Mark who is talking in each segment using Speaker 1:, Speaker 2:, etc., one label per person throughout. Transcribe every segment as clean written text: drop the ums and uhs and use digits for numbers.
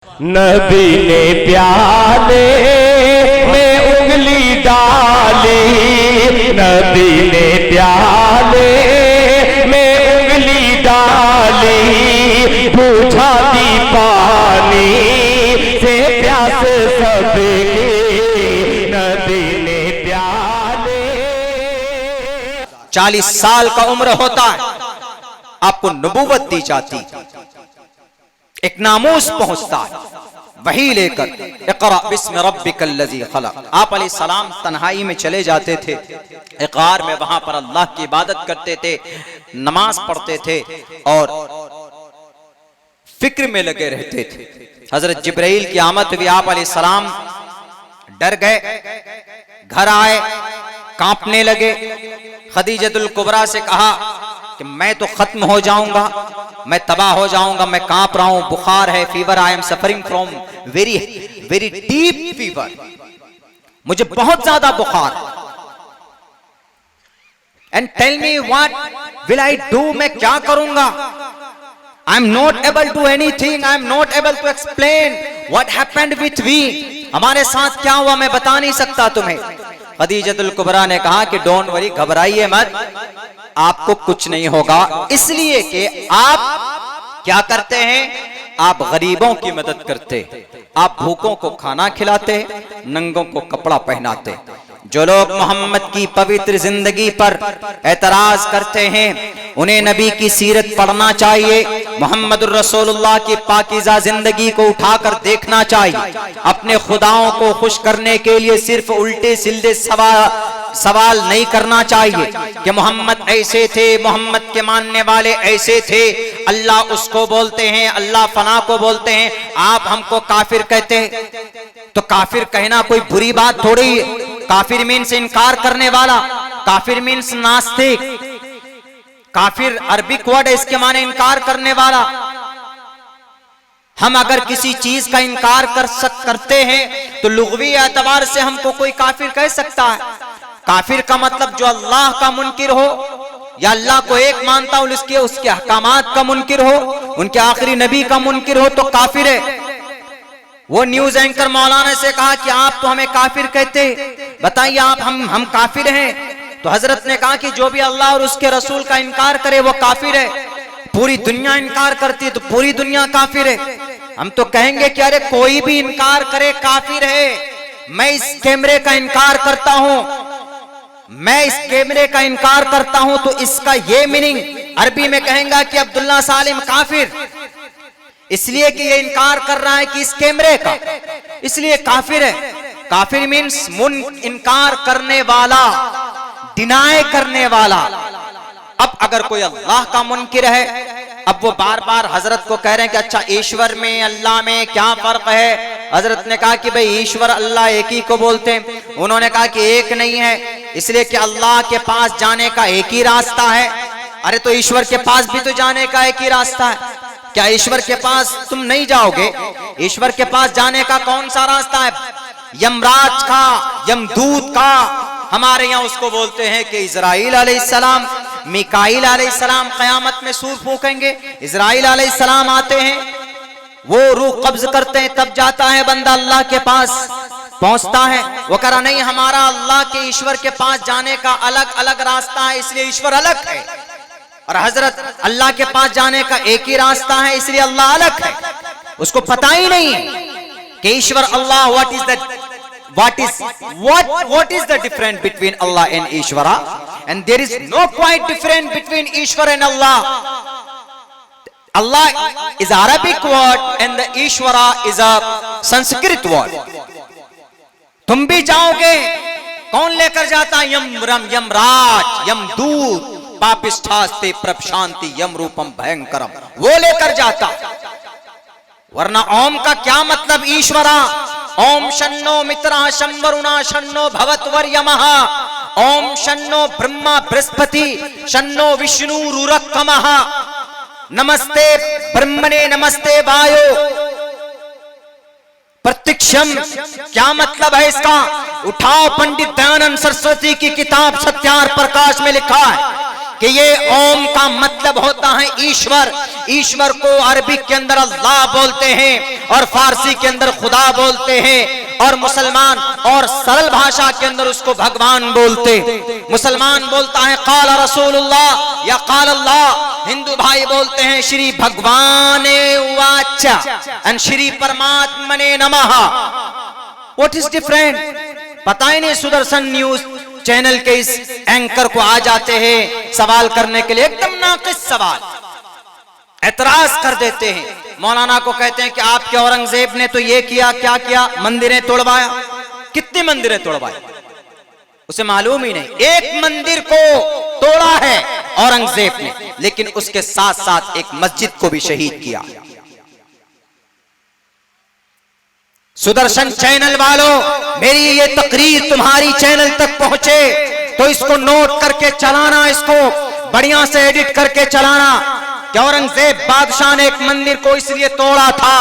Speaker 1: नबी ने प्याले में उंगली डाली, नबी ने प्याले में उंगली डाली, बुझा दी पानी से प्यास सबकी, नबी ने प्याले।
Speaker 2: 40 साल का उम्र होता है, आपको नबूवत दी जाती, एक नामूस पहुंचता है, वही लेकर इक़रा बिस्मि रब्बिकल लज़ी खलक़। आप अलैहिस्सलाम तन्हाई में चले जाते थे, इक़रार में वहां पर अल्लाह की इबादत करते थे, नमाज पढ़ते थे और फिक्र में लगे रहते थे। हजरत जिब्राइल की आमद हुई, आप अलैहिस्सलाम डर गए, घर आए, कांपने लगे। खदीजतुल कुबरा से कहा कि मैं तो खत्म हो जाऊंगा, मैं तबाह हो जाऊंगा, मैं कांप रहा हूं, बुखार है, fever, I am suffering from very very deep fever, मुझे बहुत ज्यादा बुखार। And tell me what will I do, मैं क्या करूंगा? I am not able to anything, I am not able to explain what happened with we, हमारे साथ क्या हुआ मैं बता नहीं सकता तुम्हें। खदीजतुल कुबरा ने कहा कि डोंट वरी, घबराइए मत, आपको कुछ नहीं होगा, इसलिए कि आप क्या करते हैं, आप गरीबों की मदद करते, आप भूखों को खाना खिलाते, नंगों को कपड़ा पहनाते। जो लोग मोहम्मद की पवित्र जिंदगी पर एतराज करते हैं, उन्हें नबी की सीरत पढ़ना चाहिए, मोहम्मद रसूलुल्लाह की पाकीज़ा जिंदगी को उठाकर देखना चाहिए। अपने खुदाओं को खुश करने के लिए सिर्फ उल्टे सीधे सवाल नहीं करना चाहिए कि मोहम्मद ऐसे थे, मोहम्मद के मानने वाले ऐसे थे, अल्लाह उसको बोलते हैं, अल्लाह फना को बोलते हैं, आप हमको काफिर कहते हैं। तो काफिर कहना कोई बुरी बात थोड़ी है। काफिर मीन्स इनकार करने वाला, काफिर मीन्स नास्तिक, काफिर अरबिक वर्ड है, इसके माने इनकार करने वाला। हम अगर किसी चीज का इनकार करते हैं तो लुग़वी एतबार से हमको कोई काफिर कह सकता है। काफिर का मतलब जो अल्लाह का मुनकिर हो या अल्लाह को एक मानता हो, उसके अहकामात का मुनकिर हो, उनके आखिरी नबी का मुनकिर हो, तो काफिर है। वो न्यूज एंकर मौलाना से कहा कि आप तो हमें काफिर कहते, बताइए आप हम काफिर हैं? तो हजरत ने कहा कि जो भी अल्लाह और उसके रसूल का इनकार करे वो काफिर है। पूरी दुनिया इनकार करती है तो पूरी दुनिया काफिर है। हम तो कहेंगे कि अरे कोई भी इनकार करे काफिर है। मैं इस कैमरे का इनकार करता हूं, मैं इस कैमरे का इनकार करता हूं, तो इसका ये मीनिंग अरबी में कहेंगे कि अब्दुल्ला सालिम काफिर, इसलिए कि ये इनकार कर रहा है कि इस कैमरे का, इसलिए काफिर है। काफिर मीन्स इनकार करने वाला, डिनाय करने वाला। अब अगर कोई अल्लाह का मुनकिर है, अब वो बार बार हजरत को कह रहे हैं कि अच्छा ईश्वर में अल्लाह में क्या फर्क है? हजरत ने कहा कि भाई ईश्वर अल्लाह एक ही को बोलते हैं। उन्होंने कहा कि एक नहीं है, इसलिए कि अल्लाह के पास जाने का एक ही रास्ता है। अरे तो ईश्वर के पास भी तो जाने का एक ही रास्ता है, क्या ईश्वर के पास तुम नहीं जाओगे? ईश्वर के पास जाने का कौन सा रास्ता है? यमराज का, यमदूत का। हमारे यहाँ उसको बोलते हैं कि इजराइल अलैहिस्सलाम, मिकाईल अलैहिस्सलाम क़यामत में सूर फूकेंगे। इजराइल अलैहिस्सलाम आते हैं, वो रूह कब्ज करते हैं, तब जाता है बंदा अल्लाह के पास पहुंचता है। वो कह रहा नहीं, हमारा अल्लाह के ईश्वर के पास जाने का अलग अलग रास्ता है, इसलिए ईश्वर अलग है। और हजरत अल्लाह के पास जाने का एक ही रास्ता है, इसलिए अल्लाह अलग है। उसको पता ही नहीं है कि ईश्वर अल्लाह, what is the difference between Allah and Ishvara? And there is no quite difference between Ishvara and Allah. Allah is Arabic word and the Ishvara is a Sanskrit word. तुम भी जाओगे, कौन लेकर जाता? यमराज, यमदूत, पापिष्ठास्ते प्रशांति यम रूपम भयंकरम, वो लेकर जाता। वरना ओम का क्या मतलब? ईश्वरा। ओम शन्नो मित्रा शं वरुणा शन्नो भवत्वर्यमः, ओम शन्नो ब्रह्मा बृहस्पति शन्नो विष्णु रुरक्कमः, नमस्ते ब्रह्मणे नमस्ते वायो प्रत्यक्षम। क्या मतलब है इसका? उठाओ पंडित दयानंद सरस्वती की किताब सत्यार प्रकाश में लिखा है कि ये ओम का मतलब होता है ईश्वर। ईश्वर को अरबिक के अंदर अल्लाह बोलते हैं और फारसी के अंदर खुदा बोलते हैं, और मुसलमान और सरल भाषा के अंदर उसको भगवान बोलते। मुसलमान बोलता है काल रसूलुल्लाह या काल अल्लाह, हिंदू भाई बोलते हैं श्री भगवाने वाचा एंड श्री परमात्मने नमः। What is different? पता ही नहीं। सुदर्शन न्यूज चैनल के इस एंकर को आ जाते हैं सवाल करने के लिए, एकदम नाक़िस सवाल, एतराज कर देते हैं। मौलाना को कहते हैं कि आपके औरंगजेब ने तो ये किया, क्या किया? मंदिरें तोड़वाया। कितने मंदिरें तोड़वाए उसे मालूम ही नहीं। एक मंदिर को तोड़ा है औरंगजेब ने, लेकिन उसके साथ साथ एक मस्जिद को भी शहीद किया। सुदर्शन चैनल वालों, मेरी ये तकरीर तुम्हारी चैनल तक पहुंचे तो इसको नोट करके चलाना, इसको बढ़िया से एडिट करके चलाना कि औरंगजेब बादशाह ने एक मंदिर को इसलिए तोड़ा था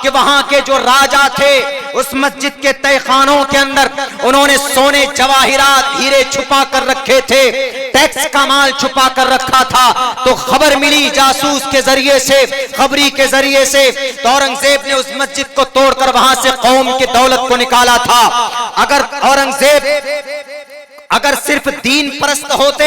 Speaker 2: कि वहां के जो राजा थे उस मस्जिद के तहखानों के अंदर उन्होंने सोने जवाहिरात हीरे छुपा कर रखे थे, टैक्स का माल छुपा कर रखा था। तो खबर मिली जासूस के जरिए से, खबरी के जरिए से, तो औरंगजेब ने उस मस्जिद को तोड़कर वहां से कौम की दौलत को निकाला था। अगर औरंगजेब अगर सिर्फ दीन परस्त होते,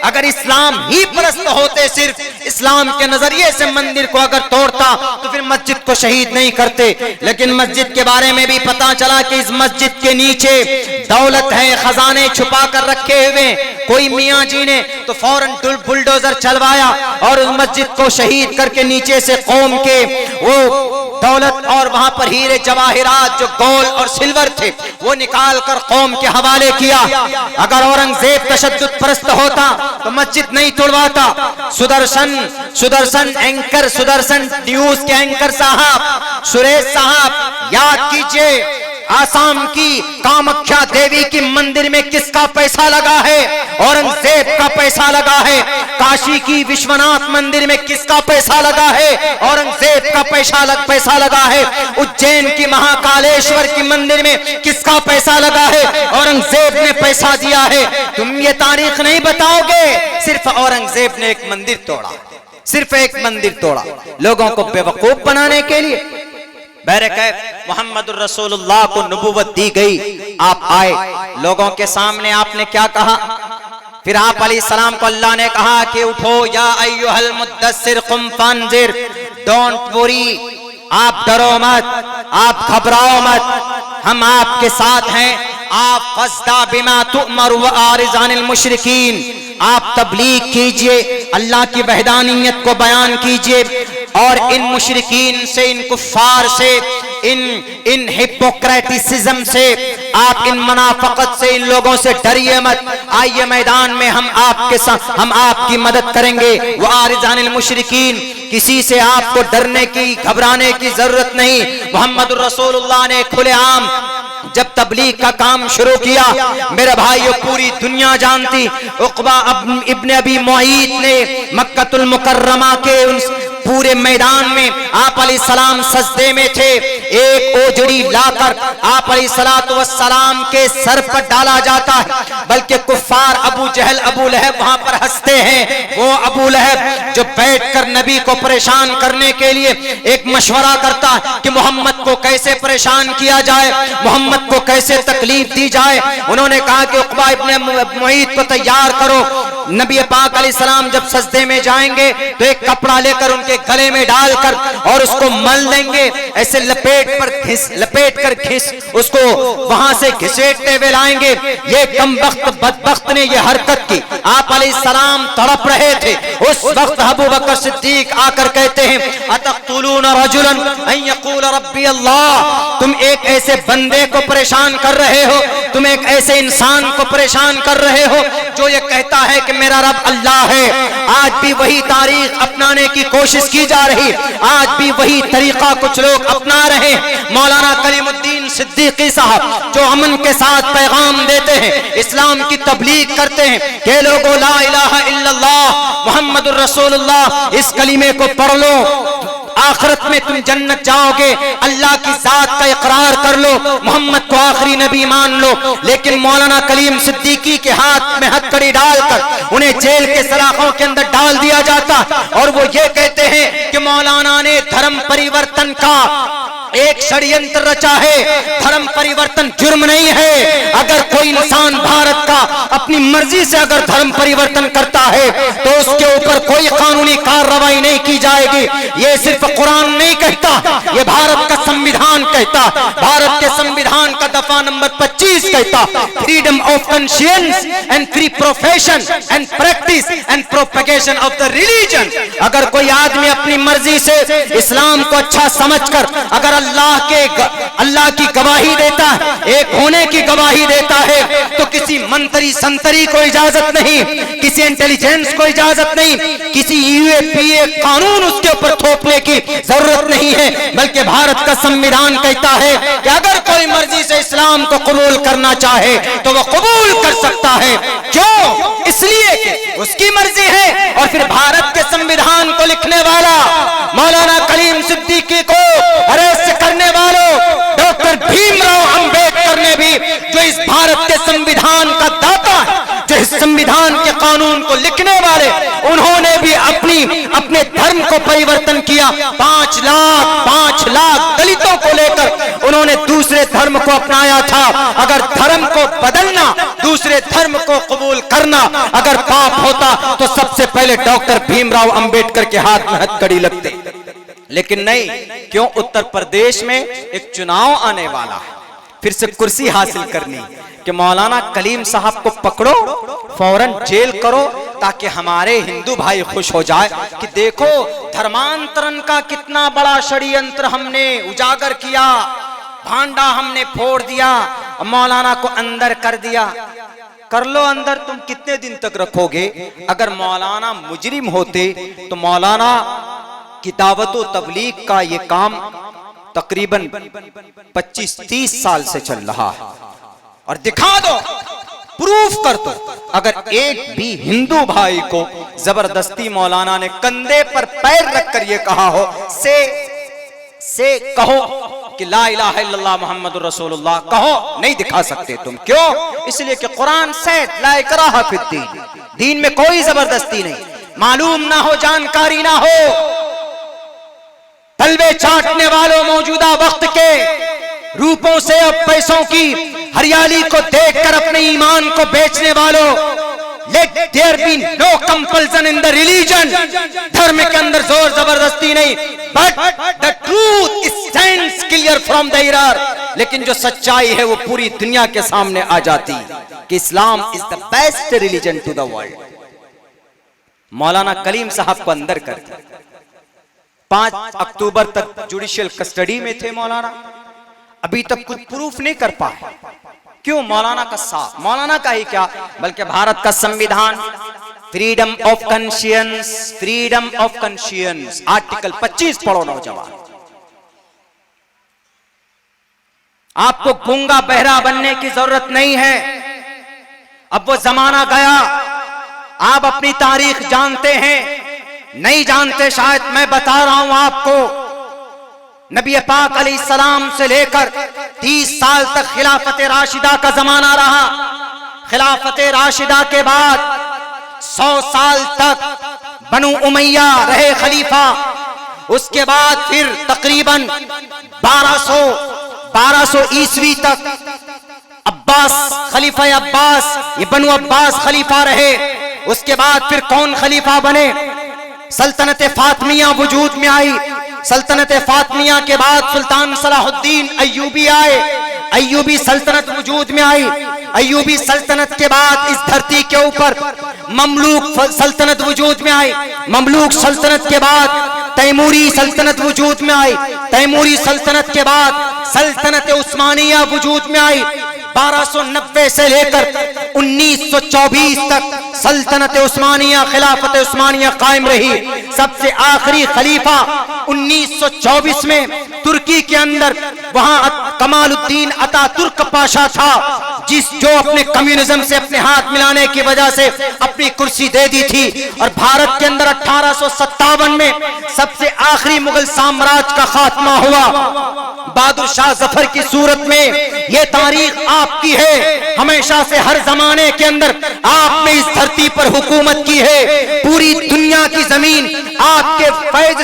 Speaker 2: अगर इस्लाम ही परस्त होते, सिर्फ इस्लाम के नजरिए से मंदिर को अगर तोड़ता तो फिर मस्जिद को शहीद नहीं करते। लेकिन मस्जिद के बारे में भी पता चला कि इस मस्जिद के नीचे दौलत है, खजाने छुपा कर रखे हुए। कोई मियाँ जी ने तो फौरन बुलडोजर चलवाया और उस मस्जिद को शहीद करके नीचे से कौम के वो दौलत और वहां पर हीरे जवाहिरात जो गोल्ड और सिल्वर थे वो निकाल कर कौम के हवाले किया। अगर औरंगजेब तशद्दुद परस्त होता तो मस्जिद नहीं तोड़वाता। सुदर्शन एंकर, सुदर्शन न्यूज के एंकर साहब, सुरेश साहब, याद कीजिए आसाम की कामाख्या देवी की मंदिर में किसका पैसा लगा है? औरंगजेब का पैसा लगा है। काशी की विश्वनाथ मंदिर में किसका पैसा लगा है? औरंगजेब का पैसा लगा है। उज्जैन की महाकालेश्वर की मंदिर में किसका पैसा लगा है? औरंगजेब ने पैसा दिया है। तुम ये तारीख नहीं बताओगे? सिर्फ औरंगजेब ने एक मंदिर तोड़ा, सिर्फ एक मंदिर तोड़ा लोगों को बेवकूफ बनाने के लिए। बहरकैफ मोहम्मदुर रसूलुल्लाह को नबूवत दी गई, आप आए, लोगों के सामने आपने क्या कहा? फिर आप अलैहिस्सलाम को अल्लाह ने कहा कि उठो या अय्युहल मुद्दस्सिर कुम फंजिर, डोंट वरी, आप डरो मत, आप घबराओ मत, हम आपके साथ हैं। आप फस्दा बिमा तुअमर व आरिज़ अनिल मुशरिकीन, आप तबलीग कीजिए, अल्लाह की वहदानियत को बयान कीजिए और इन मुशरिकीन से, इन कुफ्फार से, इन हिपोक्रेटिसिज्म से, आप इन मुनाफकत से, इन लोगों से डरिए मत। आइए मैदान में हम आपके साथ, हम आपकी मदद करेंगे। वो आरिज़ानिल मुशरिकीन, किसी से आपको डरने की, घबराने की जरूरत नहीं। मोहम्मदुर रसूलुल्लाह ने खुलेआम जब तबलीग का काम शुरू किया, मेरे भाइयों पूरी दुनिया जानती, उक़बा इब्ने अबी मुअय्यिद ने मक्कतुल मुकर्रमा के उन पूरे मैदान में आप अलैहिस्सलाम सजदे में थे, एक ओजड़ी लाकर आप अलैहिस्सलातु वस्सलाम के सर पर डाला जाता है, बल्कि कुफ्फार अबू जहल, अबू लहब वहां पर हंसते हैं। वो अबू लहब जो बैठकर नबी को परेशान करने के लिए एक मशवरा करता है कि मोहम्मद को कैसे परेशान किया जाए, मोहम्मद को कैसे तकलीफ दी जाए। उन्होंने कहा कि उक़बा इब्ने मुअय्यिद को तैयार करो। नबी पाक अलैहिस्सलाम जब सजदे में जाएंगे तो एक कपड़ा लेकर उनके गले में डालकर और उसको मल देंगे, ऐसे लपेट कर घिस उसको वहां से घिसेटते हुए लाएंगे। ये कमबख्त बदबख्त ने ये हरकत की। आप अलैहिस्सलाम तड़प रहे थे। उस वक्त अबू बकर सिद्दीक आकर कहते हैं अतक़्तुलून रजुलन अन यक़ूल रब्बी अल्लाह, तुम एक ऐसे बंदे को परेशान कर रहे हो, तुम एक ऐसे इंसान को परेशान कर रहे हो जो ये कहता है कि मेरा रब अल्लाह है। आज भी वही तारीख अपनाने की कोशिश की जा रही, आज भी वही तरीका कुछ लोग अपना रहे हैं। मौलाना कलीमुद्दीन सिद्दीकी साहब जो अमन के साथ पैगाम देते हैं, इस्लाम की तबलीग करते हैं कि लोगों ला इलाहा इल्लल्लाह मुहम्मदुर रसूलुल्लाह, इस कलीमे को पढ़ लो, आखिरत में तुम जन्नत जाओगे। अल्लाह की जात का इकरार कर लो, मोहम्मद को आखिरी नबी मान लो, लेकिन मौलाना कलीम सिद्दीकी के हाथ में हथकड़ी डालकर उन्हें जेल के सलाखों के अंदर डाल दिया जाता और वो ये कहते हैं कि मौलाना ने धर्म परिवर्तन का एक षड्यंत्र रचा है। धर्म परिवर्तन जुर्म नहीं है। अगर कोई इंसान भारत का अपनी मर्जी से अगर धर्म परिवर्तन करता है तो उसके ऊपर कोई कानूनी कार्रवाई नहीं की जाएगी। ये सिर्फ कुरान नहीं कहता, ये भारत का संविधान कहता। भारत के संविधान का दफा नंबर 25 कहता, freedom of conscience and free profession and practice and propagation of the religion. अगर कोई आदमी अपनी मर्जी से इस्लाम को अच्छा समझकर अगर अल्लाह की गवाही देता है, एक होने की गवाही देता है, तो किसी मंत्री संतरी को इजाजत नहीं, किसी इंटेलिजेंस को इजाजत नहीं, किसी यूएपीए कानून उसके ऊपर थोपने की जरूरत नहीं है। बल्कि भारत का संविधान कहता है कि अगर कोई मर्जी से इस्लाम को कबूल करना चाहे तो वह कबूल कर सकता है। क्यों? इसलिए कि उसकी मर्जी है। और फिर भारत के संविधान को लिखने वाला मौलाना कलीम सिद्दीकी को अरेस्ट करने वालों डॉक्टर भीमराव अंबेडकर ने भी, जो इस भारत के संविधान का दाता है, जो इस संविधान के कानून को लिखने वाले, उन्होंने भी अपने धर्म को परिवर्तन किया। 5 लाख दलितों को लेकर उन्होंने दूसरे धर्म को अपनाया था। अगर धर्म को बदलना, दूसरे धर्म को कबूल करना अगर पाप होता तो सबसे पहले डॉक्टर भीमराव अंबेडकर के हाथ में हथकड़ी लगती। लेकिन नहीं, क्यों? उत्तर प्रदेश में एक चुनाव आने वाला है, फिर से कुर्सी हासिल करनी कि मौलाना कलीम साहब को पकड़ो, फौरन जेल करो, ताकि हमारे हिंदू भाई खुश हो जाए कि देखो धर्मांतरण का कितना बड़ा षड्यंत्र हमने उजागर किया, भांडा हमने फोड़ दिया, मौलाना को अंदर कर दिया। कर लो अंदर, तुम कितने दिन तक रखोगे? अगर मौलाना मुजरिम होते तो मौलाना की दावत व तबलीग का ये काम तकरीबन 25-30 साल से चल रहा है। और दिखा दो, प्रूफ कर दो। अगर एक भी हिंदू भाई को जबरदस्ती मौलाना ने कंधे पर पैर रखकर ये कहा हो से कहो कि ला इलाहा इल्लल्लाह मुहम्मदुर रसूलुल्लाह, कहो, नहीं दिखा सकते तुम। क्यों? इसलिए कि कुरान से ला इकराहा फिद्दीन, दीन में कोई जबरदस्ती नहीं। मालूम ना हो, जानकारी ना हो, तलवे चाटने वालों, मौजूदा वक्त के रूपों से अब पैसों की हरियाली को देखकर अपने ईमान को बेचने वालों, let there be no compulsion in the religion. धर्म के अंदर जोर जबरदस्ती नहीं, but the truth stands clear from the error. लेकिन जो सच्चाई है वो पूरी दुनिया के सामने आ जाती कि Islam is the best religion to the world. मौलाना कलीम साहब को अंदर कर 5 अक्टूबर तक जुडिशियल कस्टडी में थे मौलाना, अभी तक कुछ प्रूफ नहीं कर पाए। क्यों? मौलाना का साथ, मौलाना का ही क्या बल्कि भारत का संविधान, freedom of conscience, freedom of conscience, article 25 पढ़ो नौजवान। आपको गूंगा बहरा बनने की जरूरत नहीं है। अब वो जमाना गया। आप अपनी तारीख जानते हैं, नहीं जानते शायद, मैं बता रहा हूं आपको। नबी पाक अलैहिस्सलाम से लेकर 30 साल तक खिलाफत राशिदा का जमाना रहा। खिलाफत राशिदा के बाद 100 साल तक बनु उमैया रहे खलीफा। उसके बाद फिर तकरीबन 1200 ईस्वी तक अब्बास, खलीफा अब्बास, ये बनु अब्बास खलीफा रहे। उसके बाद फिर कौन खलीफा बने? सल्तनत फातमिया वजूद में आई। सल्तनत फातमिया के बाद सुल्तान सलाहुद्दीन अय्यूबी आए। अय्यूबी सल्तनत वजूद में आई। अय्यूबी सल्तनत के बाद इस धरती के ऊपर ममलूक सल्तनत वजूद में आई। ममलूक सल्तनत के बाद तैमूरी सल्तनत वजूद में आई। तैमूरी सल्तनत के बाद सल्तनत उस्मानिया वजूद में आई। 1290 से लेकर 1924 तक सल्तनत उस्मानिया, खिलाफत उस्मानिया कायम रही। सबसे आखिरी खलीफा 1924 में तुर्की के अंदर वहां कमालुद्दीन अतातुर्क पाशा था, जो अपने कम्युनिज्म से अपने हाथ मिलाने की वजह से अपनी कुर्सी दे दी थी, और भारत के अंदर 1857 में सबसे आखिरी मुगल साम्राज्य का खात्मा हुआ बहादुर शाह जफर की सूरत में। यह तारीख आपकी है, हमेशा से हर जमाने के अंदर आपने इस धरती पर हुकूमत की है। पूरी दुनिया की जमीन आपके फैज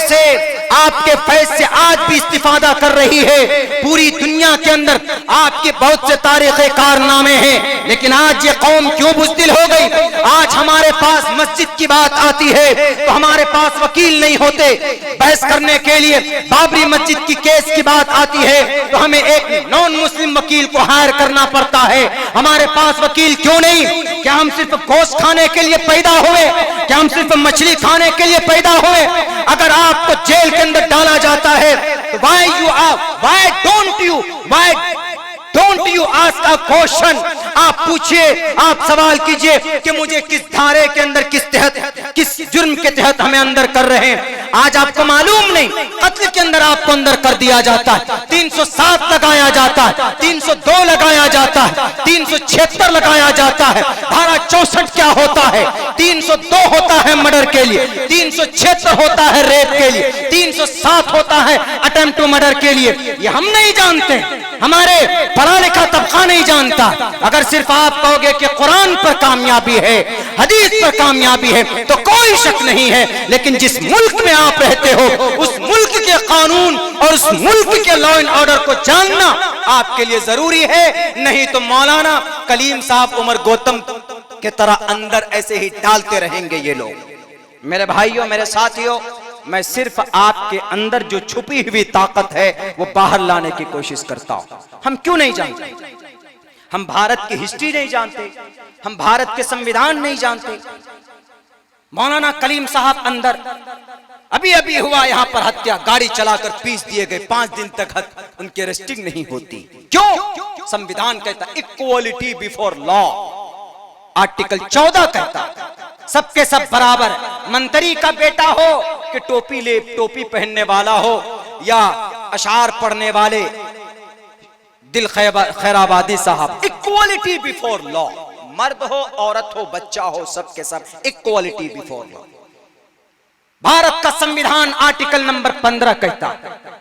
Speaker 2: से आज भी इस्तिफादा कर रही है। पूरी दुनिया के अंदर आपके बहुत से तारीखे कारनामे हैं, लेकिन आज ये कौम क्यों बुज़दिल हो गई? आज हमारे पास मस्जिद की बात आती है तो हमारे पास वकील नहीं होते बहस करने के लिए। बाबरी मस्जिद की केस की बात आती है तो हमें एक नॉन मुस्लिम वकील को हायर करना पड़ता है। हमारे पास वकील क्यों नहीं? क्या हम सिर्फ गोश्त खाने के लिए पैदा हुए? क्या हम सिर्फ मछली खाने के लिए पैदा हुए? अगर आपको जेल के अंदर डाला जाता है तो why don't you ask a question? आप पूछिए, आप सवाल कीजिए कि मुझे किस धारे के अंदर, किस जुर्म के तहत हमें अंदर कर रहे हैं। आज आपको मालूम नहीं, कत्ल के अंदर आपको अंदर कर दिया जाता है, 307 लगाया जाता है, 302 लगाया जाता है, 376 लगाया जाता है। धारा 64 क्या होता है? 302 होता है मर्डर के लिए, 376 होता है रेप के लिए, 307 होता है अटेम्प्ट टू मर्डर के लिए। ये हम नहीं जानते, हमारे पढ़ा लिखा तबका नहीं जानता। अगर सिर्फ आप कहोगे कि कुरान पर कामयाबी है, हदीस पर कामयाबी है, तो कोई शक नहीं है। लेकिन जिस मुल्क में आप रहते हो, उस मुल्क के कानून और उस मुल्क के लॉ एंड ऑर्डर को जानना आपके लिए जरूरी है। नहीं तो मौलाना कलीम साहब उमर गौतम के तरह अंदर ऐसे ही डालते रहेंगे ये लोग। मेरे भाइयों, मेरे साथियों, मैं सिर्फ आपके अंदर जो छुपी हुई ताकत है वो बाहर लाने की कोशिश करता हूं। हम क्यों नहीं जानते? हम भारत की हिस्ट्री नहीं जानते, हम भारत के संविधान नहीं जानते। मौलाना कलीम साहब अंदर अभी अभी हुआ यहां पर हत्या, गाड़ी चलाकर पीस दिए गए, 5 दिन तक उनकी अरेस्टिंग नहीं होती। क्यों? संविधान कहता इक्वालिटी बिफोर लॉ। आर्टिकल 14 कहता सबके सब बराबर। मंत्री का बेटा हो कि टोपी पहनने वाला हो या अशार पढ़ने वाले दिल खैराबादी साहब, इक्वालिटी बिफोर लॉ। मर्द हो, औरत हो, बच्चा हो, सबके सब इक्वालिटी बिफोर लॉ। भारत का संविधान आर्टिकल नंबर 15 कहता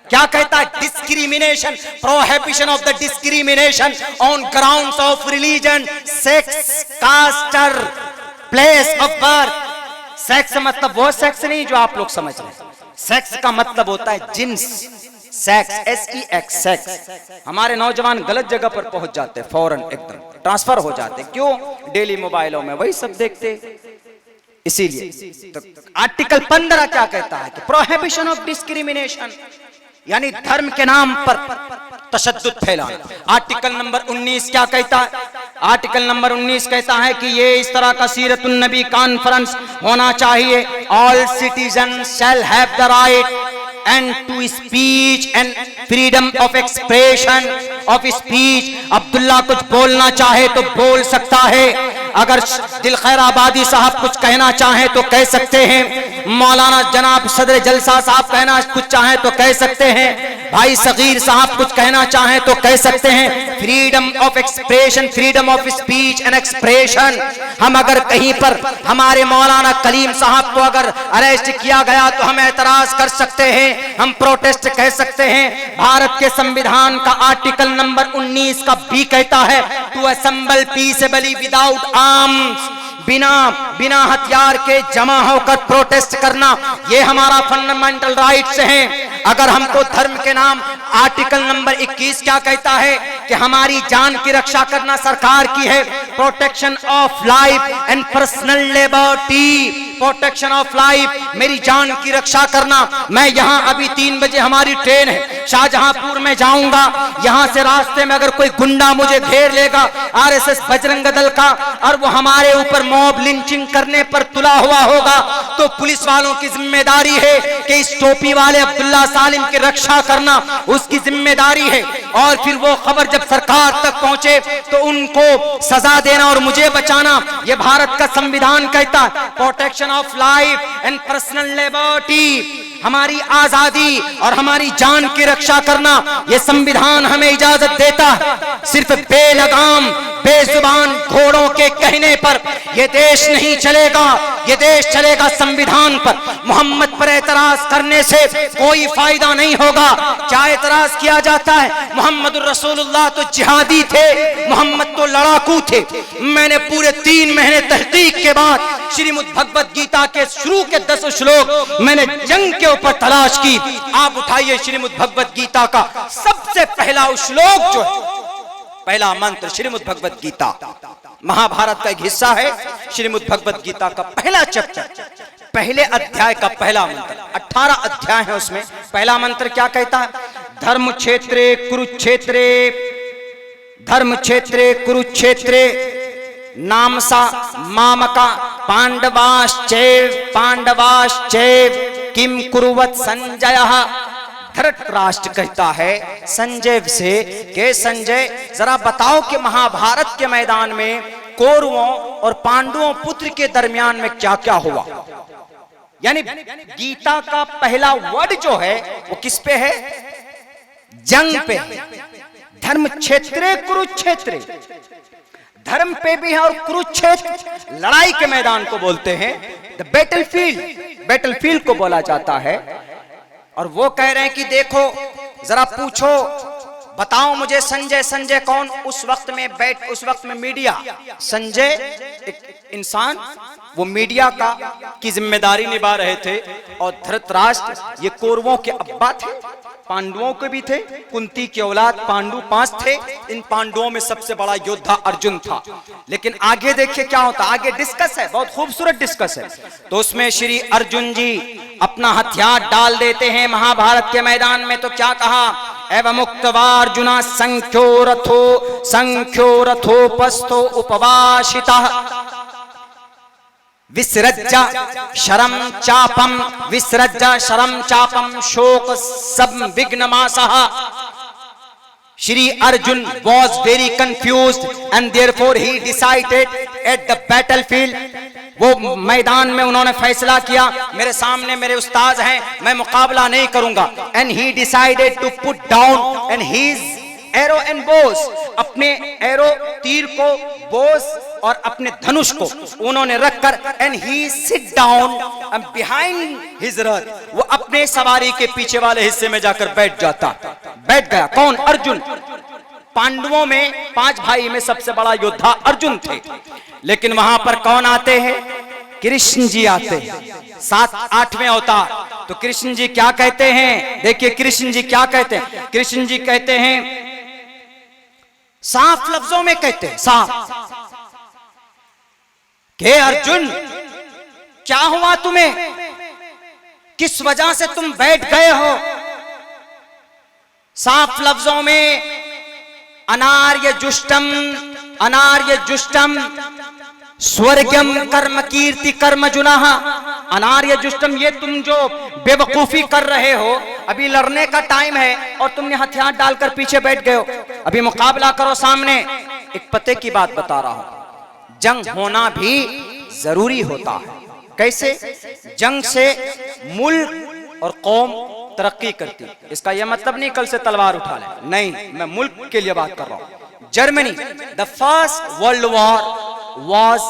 Speaker 2: क्या कहता है? Discrimination, prohibition of the discrimination on grounds of religion, sex, caste, place of birth. Sex मतलब वो सेक्स नहीं जो आप लोग समझ रहे हैं। सेक्स का मतलब होता है जिन्स, सेक्स, SEX, सेक्स। हमारे नौजवान गलत जगह पर पहुंच जाते, फौरन एकदम ट्रांसफर हो जाते। क्यों? डेली मोबाइलों में वही सब देखते, इसीलिए। तो आर्टिकल 15 क्या कहता है कि प्रोहिबिशन ऑफ डिस्क्रिमिनेशन, यानी धर्म के नाम पर तशद्दुद फैलाना। आर्टिकल नंबर 19 क्या कहता है? आर्टिकल नंबर 19 कहता है कि ये इस तरह का सीरतुन नबी कॉन्फ्रेंस होना चाहिए। All citizen shall have the right and to speech and freedom of expression of speech. Abdullah कुछ बोलना चाहे तो बोल सकता है, अगर दिल खैराबादी साहब कुछ कहना चाहे तो कह सकते हैं, मौलाना जनाब सदर जलसा साहब कहना कुछ चाहे तो कह सकते हैं, भाई सगीर साहब कुछ कहना चाहे तो कह सकते हैं। Freedom of expression, freedom of speech and expression. हम अगर कहीं पर हमारे मौलाना कलीम साहब को अगर अरेस्ट किया गया तो हम एतराज कर सकते हैं, हम प्रोटेस्ट कह सकते हैं। भारत के संविधान का आर्टिकल नंबर 19 का भी कहता है to assemble peacefully without arms, बिना हथियार के जमा होकर प्रोटेस्ट करना, ये हमारा फंडामेंटल राइट्स हैं। अगर हमको धर्म के नाम, आर्टिकल नंबर 21 क्या कहता है कि हमारी जान की रक्षा करना सरकार की है। Protection of life and personal liberty, protection of life, मेरी जान की रक्षा करना। मैं यहाँ अभी 3 बजे हमारी ट्रेन है, शाहजहांपुर में जाऊंगा। यहाँ से रास्ते में अगर कोई गुंडा मुझे घेर लेगा, RSS बजरंग दल का, और वो हमारे ऊपर मॉब लिंचिंग करने पर तुला हुआ होगा, तो पुलिस वालों की जिम्मेदारी है कि इस टोपी वाले अब्दुल्ला सालिम की रक्षा करना उसकी जिम्मेदारी है। और फिर वो खबर जब सरकार तक पहुंचे तो उनको सजा देना और मुझे बचाना, ये भारत का संविधान कहता है। Protection of life and personal liberty, हमारी आजादी और हमारी जान की रक्षा करना ये संविधान हमें इजाजत देता है। सिर्फ बेलगाम बेजुबान घोड़ों के कहने पर यह देश नहीं चलेगा, ये देश चलेगा संविधान पर। मोहम्मद पर एतराज करने से कोई फायदा नहीं होगा। क्या एतराज किया जाता है? मोहम्मद रसूलुल्लाह तो जिहादी थे, मोहम्मद तो लड़ाकू थे। मैंने पूरे 3 महीने तहकीक के बाद श्रीमद् भगवत गीता के शुरू के 10 श्लोक मैंने जंग के ऊपर तलाश की। आप उठाइए श्रीमद् भगवत गीता का सबसे पहला श्लोक जो है, पहला मंत्र श्रीमद् भगवत गीता, महाभारत का एक हिस्सा है। श्रीमद् भगवत गीता का पहला चैप्टर, पहले अध्याय का पहला मंत्र, 18 अध्याय है उसमें। पहला मंत्र क्या कहता है? धर्म क्षेत्रे कुरुक्षेत्रे, धर्म क्षेत्रे कुरुक्षेत्रे नामसा मामका पांडवाश्चैव किम कुरुवत संजय। धृतराष्ट्र कहता है संजय से कि संजय जरा बताओ कि महाभारत के मैदान में कौरवों और पांडवों पुत्र के दरमियान में क्या क्या हुआ। यानी गीता का पहला वर्ड जो है वो किस पे है? जंग पे। धर्म क्षेत्रे कुरुक्षेत्रे, धर्म पे भी है और कुरुक्षेत्र लड़ाई के मैदान को बोलते हैं। द बैटलफील्ड, बैटलफील्ड को बोला जाता है। और वो कह रहे हैं कि देखो जरा पूछो, बताओ मुझे संजय, संजय कौन? उस वक्त में मीडिया, संजय एक इंसान, वो मीडिया की जिम्मेदारी निभा रहे थे। और धृतराष्ट्र ये कौरवों के अब्बा थे, पांडवों के भी थे। कुंती की औलाद पांडु 5 थे। इन पांडवों में सबसे बड़ा योद्धा अर्जुन था। लेकिन आगे देखिए क्या होता, आगे डिस्कस है, बहुत खूबसूरत डिस्कस है। तो उसमें श्री अर्जुन जी अपना हथियार डाल देते हैं महाभारत के मैदान में। तो क्या कहा? एवं मुक्तवा अर्जुना संख्यो रथोपस्थो उपवासितः विसृज्य शरम चापम शोक संविघ्नमासः। Shri Arjun was very confused and therefore he decided at the battlefield, वो मैदान में उन्होंने फैसला किया मेरे सामने मेरे उस्ताद हैं, मैं मुकाबला नहीं करूंगा। And he decided to put down and his arrow and bows, अपने एरो तीर को, बोस और अपने धनुष को उन्होंने रखकर and he sit down and behind his rथ, वो अपने सवारी के पीछे वाले हिस्से में जाकर बैठ गया। कौन? अर्जुन। पांडवों में 5 भाई में सबसे बड़ा योद्धा अर्जुन थे। लेकिन वहां पर कौन आते हैं? कृष्ण जी आते हैं, 7-8वें अवतार। तो कृष्ण जी क्या कहते हैं? देखिए कृष्ण जी क्या कहते हैं। कृष्ण जी कहते हैं, साफ लफ्जों में कहते हैं, साफ कि अर्जुन क्या हुआ तुम्हें, किस वजह से तुम बैठ गए हो? साफ लफ्जों में अनार्य जुष्टम स्वर्गम कर्म कीर्ति कर्म जुनाह। अनार्य जुष्टम, ये तुम जो बेवकूफी कर रहे हो, अभी लड़ने का टाइम है और तुमने हथियार डालकर पीछे बैठ गए हो। अभी मुकाबला करो सामने। एक पते की बात बता रहा हूं, जंग होना भी जरूरी होता है। कैसे? जंग से मुल्क और कौम तरक्की करती। इसका यह मतलब नहीं कल से तलवार उठा ले, नहीं, मैं मुल्क के लिए बात कर रहा हूं। Germany, the first world war was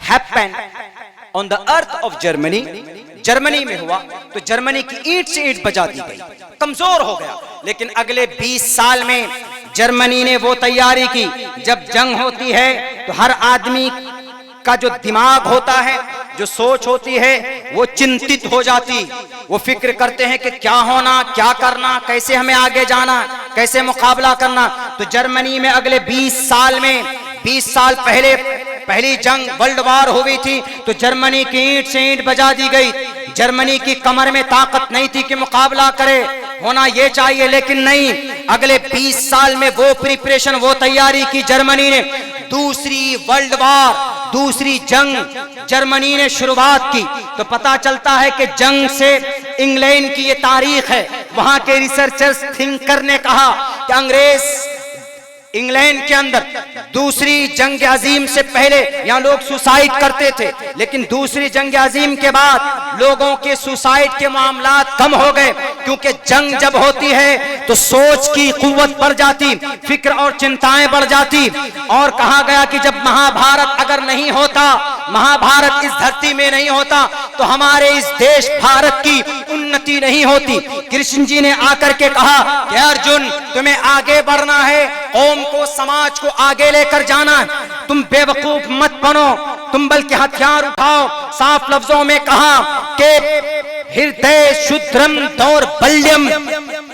Speaker 2: happened on the earth of Germany, Germany में हुआ। तो जर्मनी की ईंट से ईंट बजा दी गई, कमजोर हो गया। लेकिन अगले 20 साल में जर्मनी ने वो तैयारी की, जब जंग होती है तो हर आदमी का जो दिमाग होता है, जो सोच होती है, वो चिंतित हो जाती। वो फिक्र करते हैं कि क्या होना, क्या करना, कैसे हमें आगे जाना, कैसे मुकाबला करना। तो जर्मनी में अगले 20 साल में, 20 साल पहले पहली जंग वर्ल्ड वॉर हुई थी, तो जर्मनी की ईंट से ईंट बजा दी गई। जर्मनी की कमर में ताकत नहीं थी कि मुकाबला करे, होना ये चाहिए, लेकिन नहीं। अगले 20 साल में वो प्रिपरेशन, वो तैयारी की जर्मनी ने। दूसरी वर्ल्ड वॉर, दूसरी जंग जर्मनी ने शुरुआत की। तो पता चलता है कि जंग से इंग्लैंड की ये तारीख है। वहां के रिसर्चर्स थिंकर ने कहा कि अंग्रेज इंग्लैंड के अंदर दूसरी जंग अजीम से पहले यहाँ लोग सुसाइड करते थे, लेकिन दूसरी जंग अजीम के बाद लोगों के सुसाइड के मामलात कम हो गए, क्योंकि जंग जब होती है तो सोच की कुव्वत बढ़ जाती, फिक्र और चिंताएं बढ़ जाती। और कहा गया कि जब महाभारत अगर नहीं होता, महाभारत इस धरती में नहीं होता, तो हमारे इस देश भारत की उन्नति नहीं होती। कृष्ण जी ने आकर के कहा कि अर्जुन, तुम्हें आगे बढ़ना है, कौम को, समाज को आगे लेकर जाना है, तुम बेवकूफ मत बनो, तुम बल्कि हथियार उठाओ। साफ लफ्जों में कहा कि हृदय शुद्रम दौर्बल्यम,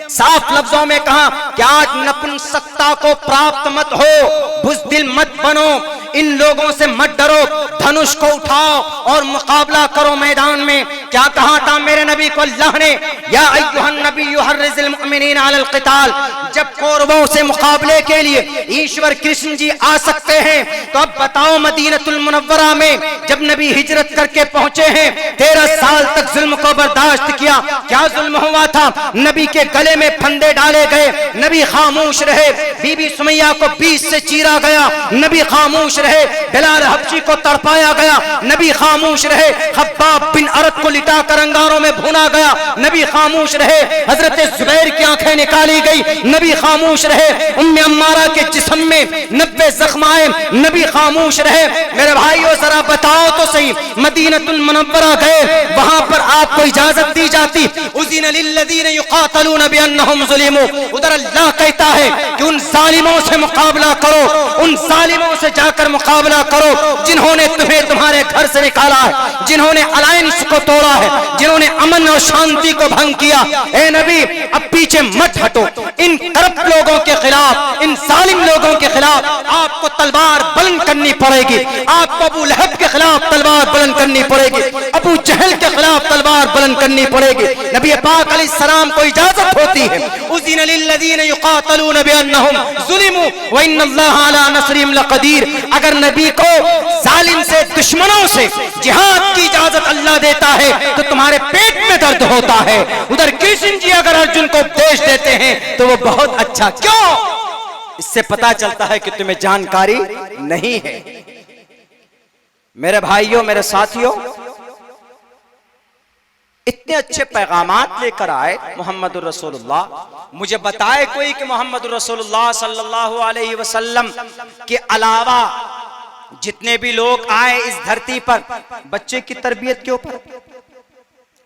Speaker 2: साफ लफ्जों में कहा कि आज नपुंसकता को प्राप्त मत हो, बुज़दिल मत बनो, इन लोगों से मत डरो, धनुष को उठाओ और मुकाबला करो मैदान में। क्या कहा था मेरे नबी को अल्लाह ने, या अय्युहन नबिय्यु हर्रिज़िल मुअमिनीना अलल क़िताल। जब कौरवों से मुकाबले के लिए ईश्वर कृष्ण जी आ सकते हैं, तो अब बताओ मदीनतुल मुनव्वरा में जब नबी हिजरत करके पहुंचे हैं, 13 साल तक जुल्म को बर्दाश्त किया। क्या जुल्म हुआ था? नबी के गले में फंदे डाले गए, नबी खामोश रहे। बीबी सुमैया को 20 से चीरा गया, नबी खामोश रहे। बिलाल हबशी को तड़पाया गया, नबी खामोश रहे। खब्बाब बिन अरत को लिटाकर अंगारों में भुना गया, नबी खामोश रहे। हजरत जुबैर की आंखें निकाली गई, नबी खामोश रहे। उम्मे अम्मारा के जिस्म में 90 जख्म आए, नबी खामोश रहे। मेरे भाइयों जरा बताओ तो सही, मदीनतुल मुनव्वरा गए, वहां पर आपको इजाजत दी जाती, उज़िन लिल्लज़ीना युक़ातलूना बिअन्नहुम ज़ुलिमू। उधर अल्लाह कहता है कि उन जालिमों से मुकाबला करो, उन जालिमों से जाकर मुकाबला करो जिन्होंने तुम्हें तुम्हारे घर से निकाला है, जिन्होंने अलायंस को तोड़ा है, जिन्होंने अमन और शांति को भंग किया। ए नबी, अब पीछे मत हटो, इन करप्ट लोगों के खिलाफ, इन जालिम लोगों के खिलाफ आपको तलवार बुलंद करनी पड़ेगी। आपको अबू लहब के खिलाफ तलवार बुलंद करनी पड़ेगी, अबू जहल के खिलाफ तलवार बुलंद करनी पड़ेगी। नबी पाक अलैहिस्सलाम को इजाजत होती है, उज़िन लिल्लज़ीना युक़ातलूना बिअन्नहुम ज़ुलिमू व इन्नल्लाहा अला नस्रिहिम लक़दीर। अगर नबी को जालिम से, दुश्मनों से जिहाद की इजाजत अल्लाह देता है तो तुम्हारे पेट में दर्द होता है। उधर कृष्ण जी अगर अर्जुन को उपदेश देते हैं तो वो बहुत अच्छा। क्यों? इससे पता चलता है कि तुम्हें जानकारी नहीं है। मेरे भाइयों, मेरे साथियों, इतने अच्छे पैगामात लेकर आए मोहम्मदुर रसूलुल्लाह। मुझे बताए कोई कि मोहम्मदुर रसूलुल्लाह सल्लल्लाहु अलैहि वसल्लम के अलावा जितने भी लोग आए इस धरती पर, बच्चे की तरबियत के ऊपर,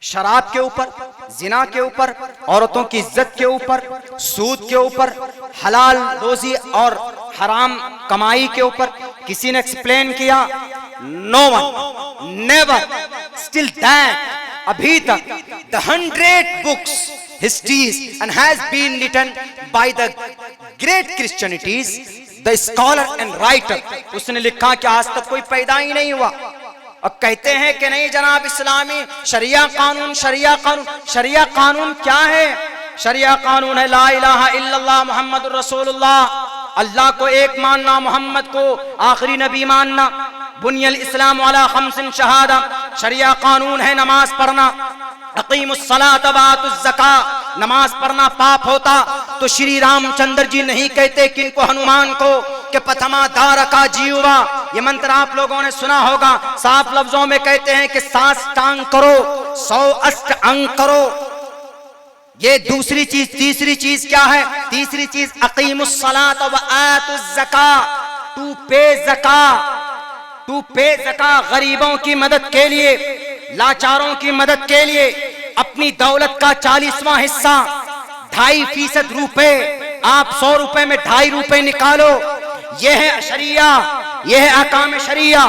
Speaker 2: शराब के ऊपर, जिना के ऊपर, औरतों की इज्जत के ऊपर, सूद के ऊपर, हलाल रोजी और हराम कमाई के ऊपर किसी ने एक्सप्लेन किया? No one, never, still that, अभी तक the 100 books histories and has been written by the great Christianities, the scholar and writer, उसने लिखा कि आज तक कोई पैदा ही नहीं हुआ। अब कहते हैं कि नहीं जनाब, इस्लामी शरिया कानून, शरिया कानून। शरिया कानून क्या है? शरिया कानून है ला इलाहा इल्लल्लाह मुहम्मदुर रसूलुल्लाह, अल्लाह को एक मानना, मोहम्मद को आखिरी नबी मानना। बुनियल इस्लाम अला खम्सिन शहादा, शरिया कानून है नमाज पढ़ना। अकीमुस्सलात व आतुज़्ज़का, नमाज पढ़ना पाप होता तो श्री रामचंद्र जी नहीं कहते किनको? हनुमान को, कि प्रथमा दारका जीवा। ये मंत्र आप लोगों ने सुना होगा। साफ लफ्जों में कहते हैं कि 7 टांग करो, 100 अष्ट अंग करो। ये दूसरी चीज। तीसरी चीज क्या है? तीसरी चीज अकीमुस्सलात व आतुज़्ज़का, टू पे ज़का, टू पे ज़का, गरीबों की मदद के लिए, लाचारों की मदद के लिए अपनी दौलत का 40वां हिस्सा, 2.5% रुपए, आप 100 रुपए में 2.5 रुपए निकालो। यह है शरिया, यह है अहकाम शरिया।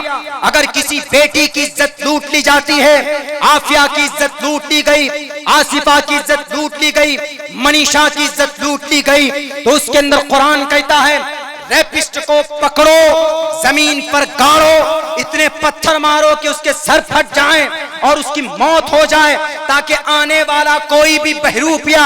Speaker 2: अगर किसी बेटी की इज्जत लूट ली जाती है, आफिया की इज्जत लूट ली गई, आसिफा की इज्जत लूट ली गई, मनीषा की इज्जत लूट ली गई, तो उसके अंदर कुरान कहता है रेपिस्ट को पकड़ो, जमीन पर गाड़ो, इतने पत्थर मारो कि उसके सर फट जाएं और उसकी मौत हो जाए, ताकि आने वाला कोई भी बहरूपिया,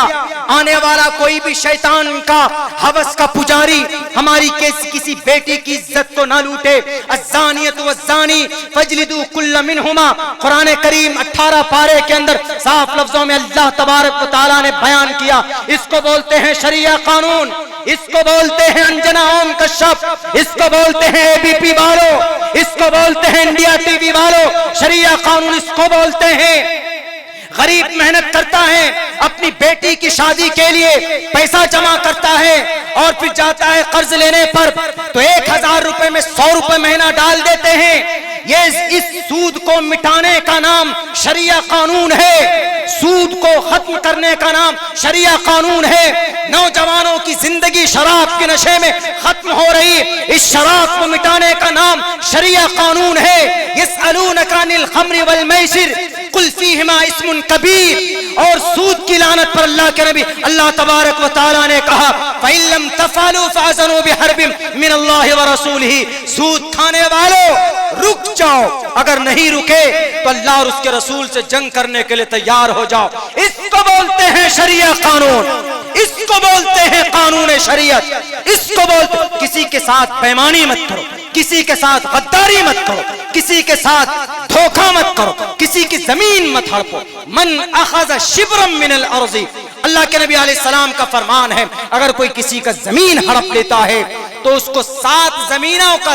Speaker 2: आने वाला कोई भी शैतान का हवस का पुजारी हमारी किसी बेटी की इज्जत को ना लूटे। अज़्ज़ानियतु वज़्ज़ानी फजलिदू कुल्ल मिनहुमा, कुरान करीम 18 पारे के अंदर साफ लफ्जों में अल्लाह तबारक व तआला ने बयान किया। इसको बोलते हैं शरिया कानून, इसको बोलते हैं अंजना ओम कश्यप, इसको बोलते हैं एबीपी वालों, इसको बोलते हैं इंडिया टीवी वालों। शरिया कानून इसको बोलते हैं। गरीब मेहनत करता है, अपनी बेटी की शादी के लिए पैसा जमा करता है और फिर जाता है कर्ज लेने पर, तो 1000 रुपए में 100 रुपए महीना डाल देते हैं। ये इस सूद को मिटाने का नाम शरिया कानून है, सूद को खत्म करने का नाम शरिया कानून है। नौजवानों की जिंदगी शराब के नशे में खत्म हो रही, इस शराब को मिटाने का नाम शरिया कानून है। यसअलूनका अनिल खम्रि वल मैसिर कुल फीहिमा इस्मुन कबीर। और सूद की लानत पर अल्लाह के नबी अल्लाह तबारक व तआला ने कहा फ़इल्लम तफ़अलू फ़अज़नू बिहर्बिम मिनल्लाहि व रसूलिही। सूद खाने वालों रुक जाओ, अगर नहीं रुके तो अल्लाह और उसके रसूल से जंग करने के लिए तैयार हो जाओ। इसको बोलते हैं शरिया कानून, इसको बोलते हैं कानून शरीयत, इसको बोलते। किसी के साथ बेईमानी मत करो, किसी के साथ गद्दारी मत करो, किसी के साथ धोखा मत करो, किसी की जमीन मत हड़पो। मन अखज़ शिब्रम मिनल अर्ज़ी, अल्लाह के नबी अलैहिस्सलाम का फरमान है, अगर कोई किसी का जमीन हड़प लेता है तो उसको 7 जमीनों का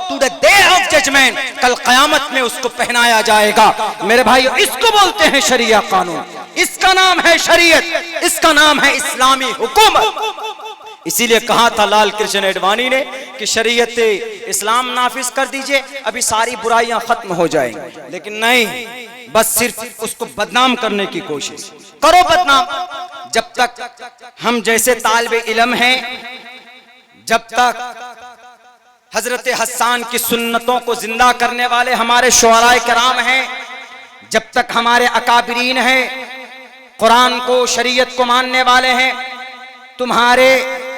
Speaker 2: to the day of judgement, कल कयामत में उसको पहनाया जाएगा। मेरे भाइयों, इसको बोलते हैं शरिया कानून, इसका नाम है शरीयत, इसका नाम है इस्लामी हुकूमत। इसीलिए कहा था लाल कृष्ण एडवाणी ने कि शरीयत इस्लाम नाफिज कर दीजिए, अभी सारी बुराइयां खत्म हो जाएंगी। लेकिन नहीं, बस सिर्फ उसको बदनाम करने की कोशिश करो, बदनाम। जब तक हम जैसे तालिबे इल्म हैं, जब तक हजरत हस्सान की सुन्नतों को जिंदा करने वाले हमारे शुअराए किराम हैं, जब तक हमारे अकाबिरीन हैं, कुरान को शरीयत को मानने वाले हैं, तुम्हारे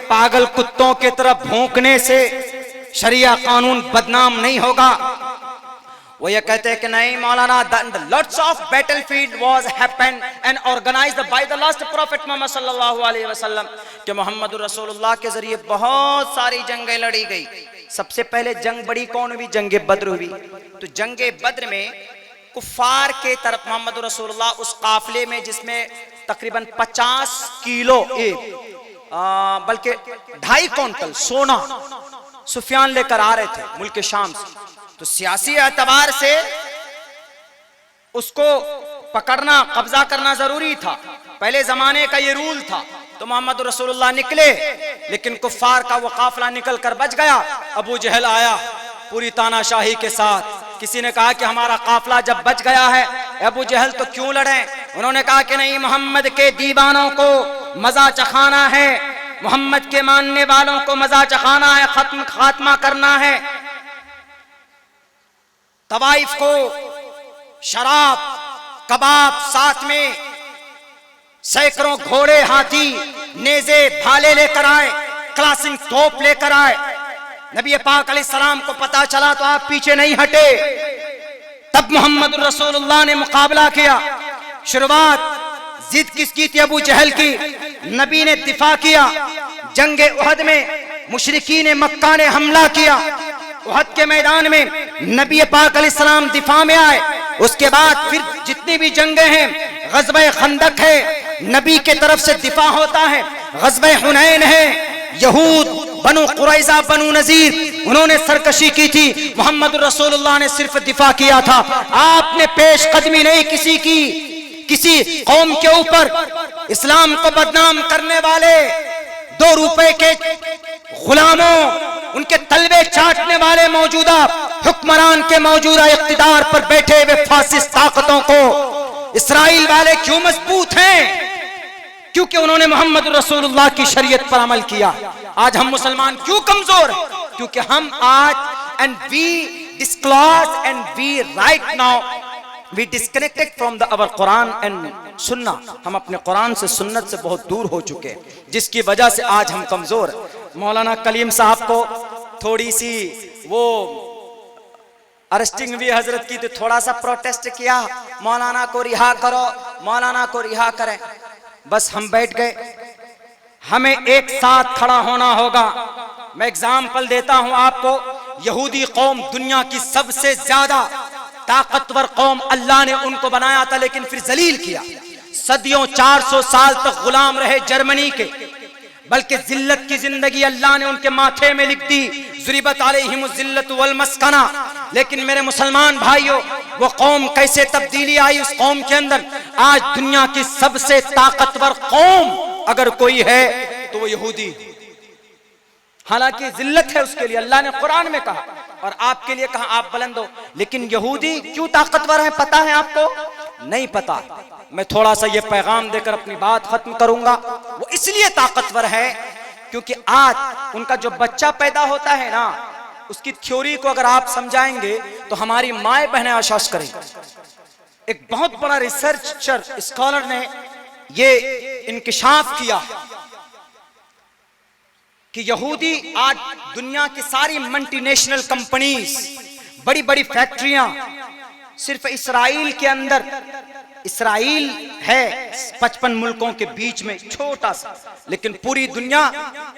Speaker 2: पागल कुत्तों की तरफ भौंकने से शरिया कानून बदनाम नहीं होगा। वो ये कहते हैं कि नहीं मौलाना, lots of battlefield was happened and organized by the last prophet Muhammad sallallahu alaihi wasallam, कि मोहम्मद रसूलुल्लाह के जरिए बहुत सारी जंगें लड़ी गई। सबसे पहले जंग बड़ी कौन हुई? जंगे बद्र हुई। तो जंगे बद्र में कुफार के तरफ मोहम्मद रसूलुल्लाह उस काफिले में, जिसमें तकरीबन 50 किलो बल्कि 2.5 क्विंटल सोना सुफियान लेकर आ रहे थे मुल्क शाम से। तो सियासी एतबार से उसको पकड़ना, कब्जा करना जरूरी था, पहले जमाने का ये रूल था। तो मोहम्मद रसूलुल्लाह निकले, लेकिन कुफार का वो काफिला निकल कर बच गया। अबू जहल आया पूरी तानाशाही के साथ। किसी ने कहा कि हमारा काफिला जब बच गया है, अबू जहल तो क्यों लड़े? उन्होंने कहा कि नहीं, मोहम्मद के दीवानों को मजा चखाना है, मोहम्मद के मानने वालों को मजा चखाना है, खात्मा करना है। तवाइफ को शराब, कबाब, साथ में सैकड़ों घोड़े, हाथी, नेज़े, भाले लेकर आए, क्लासिंग तोप लेकर आए। नबी पाक अलैहिस्सलाम को पता चला तो आप पीछे नहीं हटे। तब मोहम्मद रसूलुल्लाह ने मुकाबला किया। शुरुआत जिद किसकी थी? अबू जहल की। नबी ने दिफा किया। जंगे उहद में मुशरिकीन मक्का ने हमला किया। उहद के मैदान में नबी पाक अलैहिस्सलाम दिफा में आए। उसके बाद फिर जितनी भी जंगे हैं, गज़वे खंदक है, नबी के तरफ से दिफा होता है, गज़वे हुनैन है, यहूद, बनु कुरैज़ा, बनु नज़ीर, उन्होंने सरकशी की थी। मोहम्मद रसूलुल्लाह ने सिर्फ दिफा किया था। आपने पेश कदमी नहीं किसी की, किसी कौम के ऊपर। इस्लाम को बदनाम करने वाले 2 रुपए के गुलामों, उनके तलवे चाटने वाले मौजूदा हुक्मरान के मौजूदा इख्तिदार पर बैठे हुए फासिस्ट ताकतों को इस्राइल वाले क्यों मजबूत हैं? क्योंकि उन्होंने मोहम्मद रसूलुल्लाह की शरीयत पर अमल किया। आज हम मुसलमान क्यों कमजोर हैं? क्योंकि हम आज and we disclose and we right now we disconnected from the our Quran and Sunnah. हम अपने कुरान से, सुन्नत से बहुत दूर हो चुके हैं, जिसकी वजह से आज हम कमजोर हैं। मौलाना कलीम साहब को थोड़ी सी वो अरेस्टिंग भी हजरत की, तो थोड़ा सा प्रोटेस्ट किया, मौलाना को रिहा करो, मौलाना को रिहा करें। बस हम बैठ गए। हमें एक साथ खड़ा होना होगा। मैं एग्जाम्पल देता हूं आपको। यहूदी कौम दुनिया की सबसे ज्यादा ताकतवर कौम, अल्लाह ने उनको बनाया था लेकिन फिर जलील किया। सदियों 400 साल तक गुलाम रहे जर्मनी के। बल्कि जिल्लत की जिंदगी अल्लाह ने उनके माथे में लिख दी, ज़ुरिबत अलैहिमुज़ ज़िल्लतु वल मस्कना। लेकिन मेरे मुसलमान भाइयों, वो कौम कैसे तब्दीली आई उस कौम के अंदर। आज दुनिया की सबसे ताकतवर कौम अगर कोई है तो वो यहूदी। हालांकि जिल्लत है उसके लिए, अल्लाह ने कुरान में कहा और आपके लिए कहा आप बुलंद हो। लेकिन यहूदी क्यों ताकतवर है पता है आपको? नहीं पता। मैं थोड़ा सा ये पैगाम देकर अपनी बात खत्म करूंगा। वो इसलिए ताकतवर है क्योंकि आज उनका जो बच्चा पैदा होता है ना, उसकी थ्योरी को अगर आप समझाएंगे तो हमारी माए बहनें आश्वास करेंगे। एक बहुत बड़ा रिसर्चर स्कॉलर ने ये इंकिशाफ किया कि यहूदी आज दुनिया की सारी मल्टीनेशनल कंपनीज, बड़ी बड़ी फैक्ट्रियां सिर्फ इसराइल के अंदर, इसराइल है 55 मुल्कों के बीच में छोटा सा, लेकिन पूरी दुनिया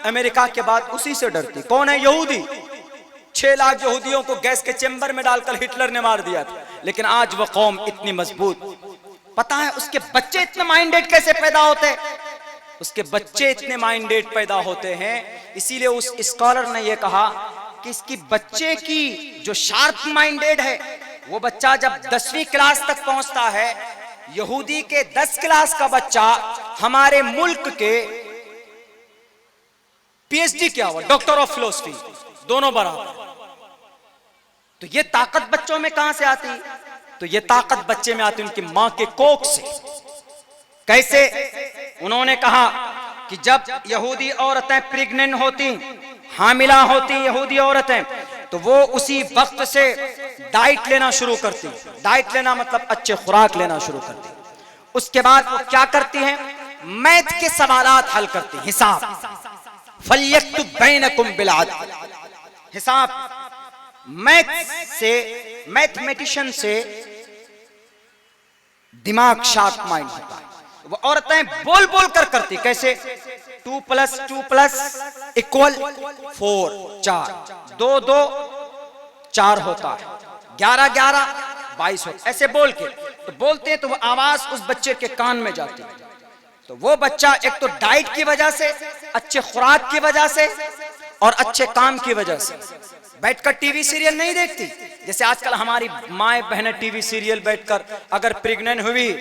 Speaker 2: अमेरिका के बाद उसी से डरती। कौन है? यहूदी। 6 लाख यहूदियों को गैस के चेंबर में डालकर हिटलर ने मार दिया था, लेकिन आज वह कौम इतनी मजबूत। पता है उसके बच्चे इतने माइंडेड कैसे पैदा होते हैं? उसके बच्चे इतने माइंडेड पैदा होते हैं, इसीलिए उस स्कॉलर ने यह कहा कि इसकी बच्चे की जो शार्प माइंडेड है, वो बच्चा जब 10वीं क्लास तक पहुंचता है, यहूदी के 10 क्लास का बच्चा हमारे मुल्क के पीएचडी किया हुआ डॉक्टर ऑफ फिलोसफी, दोनों बराबर। तो ये ताकत बच्चों में कहां से आती? तो ये ताकत बच्चे में आती उनकी मां के कोख से। कैसे? उन्होंने कहा कि जब यहूदी औरतें प्रेग्नेंट होती, हामिला होती यहूदी औरतें, तो वो उसी वक्त से डाइट लेना शुरू करती। डाइट लेना मतलब अच्छे खुराक लेना शुरू करती। उसके बाद वो क्या करती हैं? मैथ के सवालात हल करती, हिसाब। फल्यक्तुब बैनकुम बिल अदल, हिसाब। मैथ से, मैथमेटिशियन से दिमाग शार्प माइंड होता है। वो औरतें बोल बोल कर करती। कैसे? 2 + 2 = 4, 4, 2 2 4 होता है, 11 11 22 होता, ऐसे बोल के तो बोलते हैं, तो वो आवाज उस बच्चे के कान में जाती है। तो वो बच्चा एक तो डाइट की वजह से, अच्छे खुराक की वजह से और अच्छे काम की वजह से बैठकर टीवी सीरियल नहीं देखती। जैसे आजकल हमारी माए बहनें टीवी सीरियल बैठकर, अगर प्रेग्नेंट हुई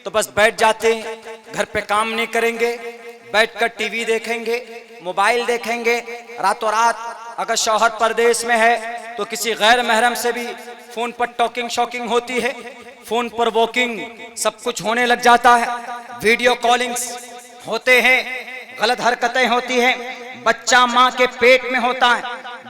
Speaker 2: तो बस बैठ जाते हैं, घर पे काम नहीं करेंगे, बैठकर टीवी देखेंगे, मोबाइल देखेंगे। रातों रात अगर शौहर परदेश में है तो किसी गैर महरम से भी फोन पर टॉकिंग शॉकिंग होती है, फोन पर वॉकिंग सब कुछ होने लग जाता है, वीडियो कॉलिंग्स होते हैं, गलत हरकतें होती हैं। बच्चा माँ के पेट में होता है,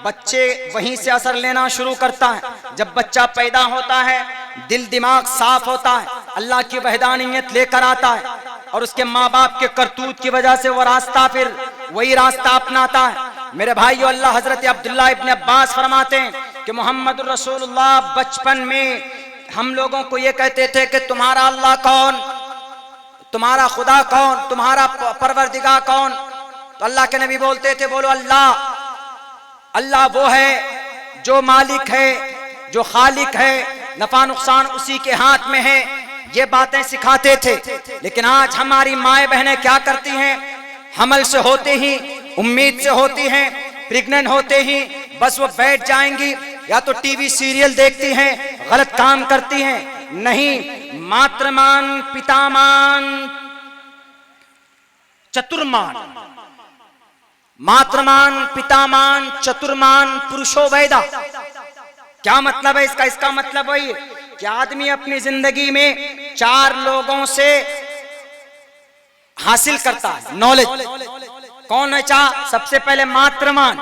Speaker 2: बच्चे वहीं से असर लेना शुरू करता है। जब बच्चा पैदा होता है, दिल दिमाग साफ होता है, अल्लाह की वहदानियत लेकर आता है, और उसके माँ बाप के करतूत की वजह से वो रास्ता फिर वही रास्ता अपनाता है। मेरे भाइयों, अल्लाह हजरत अब्दुल्लाह इब्न अब्बास फरमाते हैं कि मोहम्मद रसूलुल्लाह बचपन में हम लोगों को ये कहते थे कि तुम्हारा अल्लाह कौन, तुम्हारा खुदा कौन, तुम्हारा परवरदिगार कौन? तो अल्लाह के नबी बोलते थे, बोलो अल्लाह। अल्लाह वो है जो मालिक है, जो खालिक है, नफा नुकसान उसी के हाथ में है। ये बातें सिखाते थे। लेकिन आज हमारी माएँ बहनें क्या करती हैं? हमल से होते ही, उम्मीद से होती हैं, प्रेग्नेंट होते ही बस वो बैठ जाएंगी, या तो टीवी सीरियल देखती हैं, गलत काम करती हैं। नहीं, मातृमान पितामान चतुर्मान, मातृमान पितामान चतुर्मान पुरुषो वैदा। क्या मतलब है इसका? इसका मतलब वही कि आदमी अपनी जिंदगी में 4 लोगों से हासिल करता है नॉलेज। कौन है 4? सबसे पहले मातृमान,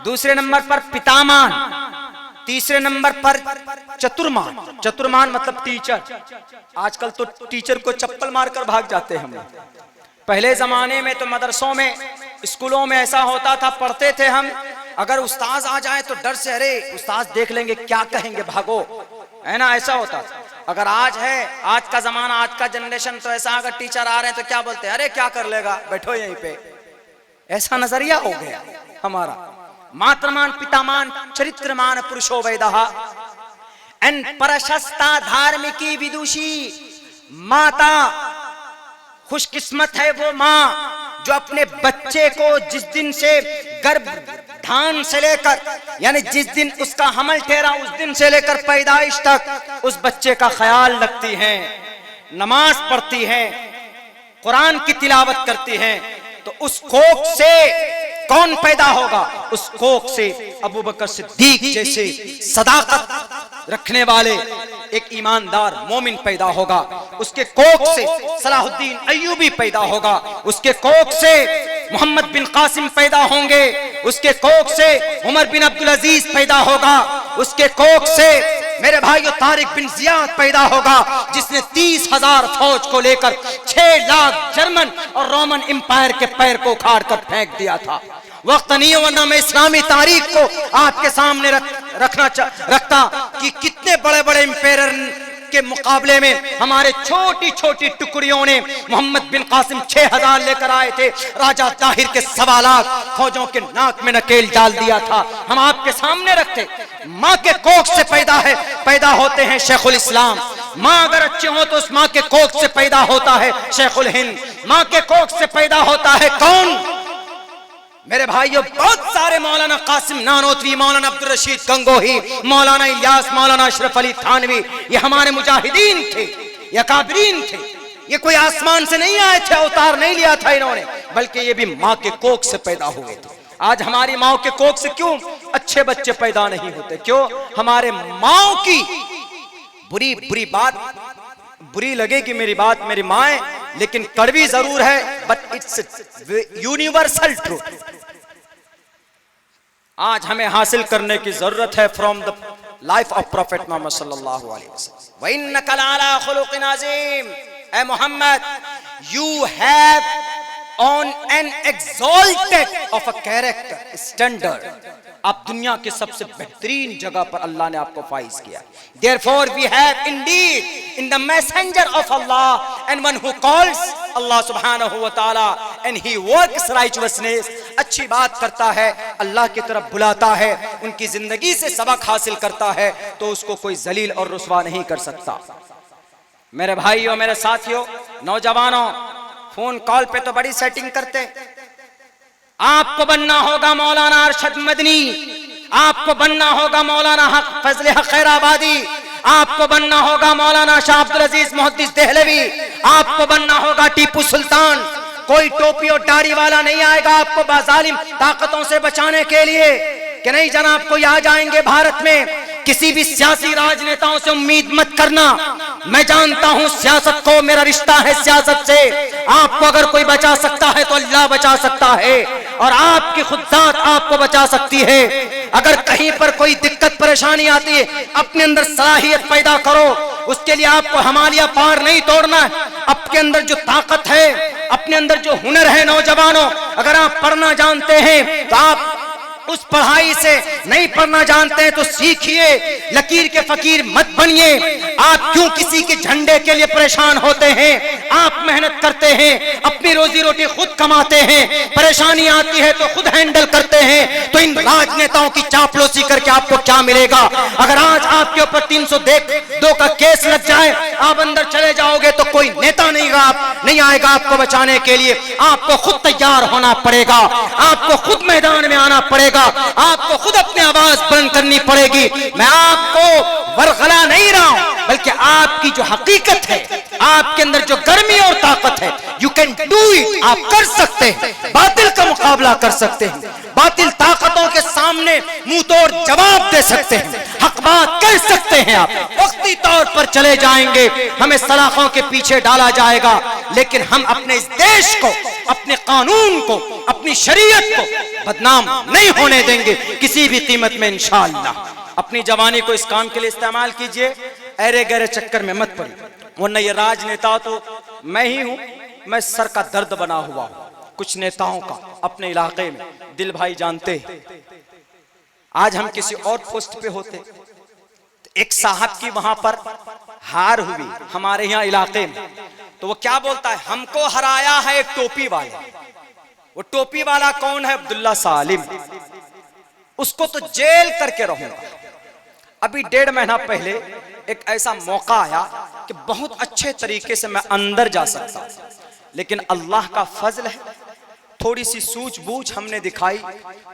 Speaker 2: दूसरे नंबर पर पितामान, तीसरे नंबर पर चतुर्मान। चतुर्मान मतलब टीचर। आजकल तो टीचर को चप्पल मारकर भाग जाते हैं हम। पहले जमाने में तो मदरसों में, स्कूलों में ऐसा होता था, पढ़ते थे हम, अगर उस्ताद आ जाए तो डर से, अरे उस्ताद देख लेंगे क्या कहेंगे, भागो, है ना, ऐसा होता था। अगर आज है, आज का जमाना, आज का जनरेशन, तो ऐसा अगर टीचर आ रहे हैं तो क्या बोलते हैं? अरे क्या कर लेगा, बैठो यहीं पे। ऐसा नजरिया हो गया हमारा। मातृमान पितामान चरित्रमान पुरुषो वैदः एन प्रशस्ता धार्मिकी विदुषी। माता खुशकिस्मत है वो माँ जो अपने बच्चे को जिस दिन से गर्भ धान से लेकर, यानी जिस दिन उसका हमल ठहरा उस दिन से लेकर पैदाइश तक उस बच्चे का ख्याल रखती हैं, नमाज पढ़ती हैं, कुरान की तिलावत करती हैं, तो उस कोख से कौन पैदा होगा? उस कोख से अबू बकर सिद्दीक जैसे सदाकत रखने वाले एक ईमानदार मोमिन पैदा होगा। उसके कोख से सलाहुद्दीन अय्यूबी पैदा होगा। उसके कोख से मोहम्मद बिन कासिम पैदा होंगे। उसके कोख से उमर बिन अब्दुल अजीज पैदा होगा। उसके कोख से मेरे भाइयों तारिक बिन जियाद पैदा होगा, जिसने 30,000 फौज को लेकर 6 लाख जर्मन और रोमन एम्पायर के पैर को उखाड़ कर फेंक दिया था। वक्त नहीं है, वरना मैं इस्लामी तारीख को आपके सामने रखता कि कितने बड़े बड़े एम्पायर के मुकाबले में हमारे छोटी छोटी टुकड़ियों ने मोहम्मद बिन कासिम 6,000 लेकर आए थे। राजा ताहिर के 1.25 लाख फौजों के नाक में नकेल डाल दिया था। हम आपके सामने रखते, माँ के कोख से पैदा होते हैं शेखुल इस्लाम। माँ अगर अच्छे हो तो उस माँ के कोख से पैदा होता है शेखुल हिंद। माँ के कोख से पैदा होता है कौन? मेरे भाइयों, बहुत सारे मौलाना कासिम नानोतवी, मौलाना अब्दुल रशीद गंगोही, मौलाना इलियास, मौलाना अशरफ अली थानवी, ये हमारे मुजाहिदीन थे, ये काबिरीन थे। ये कोई आसमान से नहीं आए थे, अवतार नहीं लिया था इन्होंने, बल्कि ये भी माँ के कोख से पैदा हुए थे। आज हमारी माँ के कोख से क्यों अच्छे बच्चे पैदा नहीं होते? क्यों? हमारे माँ की बुरी बात, बुरी लगेगी मेरी बात, मेरी माँ है, लेकिन कड़वी जरूर है, बट इट्स यूनिवर्सल ट्रूथ। आज हमें हासिल करने की जरूरत है from the life of prophet Muhammad सल्लल्लाहु अलैहि वसल्लम। व इन्नका लअला खुलुकिन अज़ीम, O Muhammad, you have on an exalted of a character standard. आप दुनिया के सबसे बेहतरीन जगह पर अल्लाह ने आपको फाइज किया। Therefore we have indeed in the messenger of Allah and one who calls Allah subhanahu wa ta'ala and he works righteousness, अच्छी बात करता है, अल्लाह की तरफ बुलाता है, उनकी जिंदगी से सबक हासिल करता है, तो उसको कोई जलील और रुस्वा नहीं कर सकता। मेरे भाइयों, मेरे साथियों, नौजवानों, फोन कॉल पे तो बड़ी सेटिंग करते। आपको बनना होगा मौलाना अरशद मदनी, आपको बनना होगा मौलाना हक फजल हक खैराबादी, आपको बनना होगा मौलाना शाह अब्दुल अजीज मुहद्दिस देहलवी, आपको बनना होगा टीपू सुल्तान। कोई टोपी और दाढ़ी वाला नहीं आएगा आपको बाजालिम ताकतों से बचाने के लिए कि नहीं जनाब कोई आ जाएंगे भारत में। किसी भी सियासी राजनेताओं से उम्मीद मत करना। मैं जानता हूं सियासत को, मेरा रिश्ता है सियासत से। आपको अगर कोई बचा सकता है तो अल्लाह बचा सकता है, और आपकी खुदात आपको बचा सकती है। अगर कहीं पर कोई दिक्कत परेशानी आती है, अपने अंदर सलाहियत पैदा करो। उसके लिए आपको हिमालय पार नहीं तोड़ना है। आपके अंदर जो ताकत है, अपने अंदर जो हुनर है, नौजवानों, अगर आप पढ़ना जानते हैं तो आप उस पढ़ाई से, नहीं पढ़ना जानते हैं तो सीखिए। लकीर के फकीर मत बनिए। आप क्यों किसी के झंडे के लिए परेशान होते हैं? आप मेहनत करते हैं, अपनी रोजी रोटी खुद कमाते हैं, परेशानी आती है तो खुद हैंडल करते हैं। तो इन राजनेताओं की चापलूसी करके आपको क्या मिलेगा? अगर आज आपके ऊपर 302 का केस लग जाए, आप अंदर चले जाओगे तो कोई नेता नहीं आएगा आपको बचाने के लिए। आपको खुद तैयार होना पड़ेगा, आपको खुद मैदान में आना पड़ेगा, आपको खुद अपनी आवाज बुलंद करनी पड़ेगी। मैं आपको वरगला नहीं रहा हूं, बल्कि आपकी जो हकीकत है, आपके अंदर जो गर्मी और ताकत है, यू कैन डू इट। आप कर सकते हैं, बातिल का मुकाबला कर सकते हैं, बातिल ताकतों के सामने मुंह तोड़ जवाब दे सकते हैं, हक बात कह सकते हैं। आप वक्ती तौर पर चले जाएंगे, हमें सलाखों के पीछे डाला जाएगा, लेकिन हम अपने इस देश को, अपने कानून को, अपनी शरीयत को बदनाम नहीं होने देंगे किसी भी कीमत में इंशाअल्लाह। अपनी जवानी को इस काम के लिए इस्तेमाल कीजिए, अरे गहरे चक्कर में मत पड़िए, वरना ये राजनेता तो मैं ही हूं, मैं सर का दर्द बना हुआ हूं कुछ नेताओं का अपने इलाके में। दिल भाई जानते हैं, आज हम किसी और पोस्ट पे होते तो एक साहब की वहां पर हार हुई हमारे यहाँ इलाके में, तो वो क्या बोलता है, हमको हराया है एक टोपी वाला। वो टोपी वाला कौन है? अब्दुल्ला सालिम। उसको तो जेल करके रहूंगा। अभी 1.5 महीना पहले एक ऐसा मौका आया कि बहुत अच्छे तरीके से मैं अंदर जा सकता, लेकिन अल्लाह का फजल है,
Speaker 3: थोड़ी सी सूझबूझ हमने दिखाई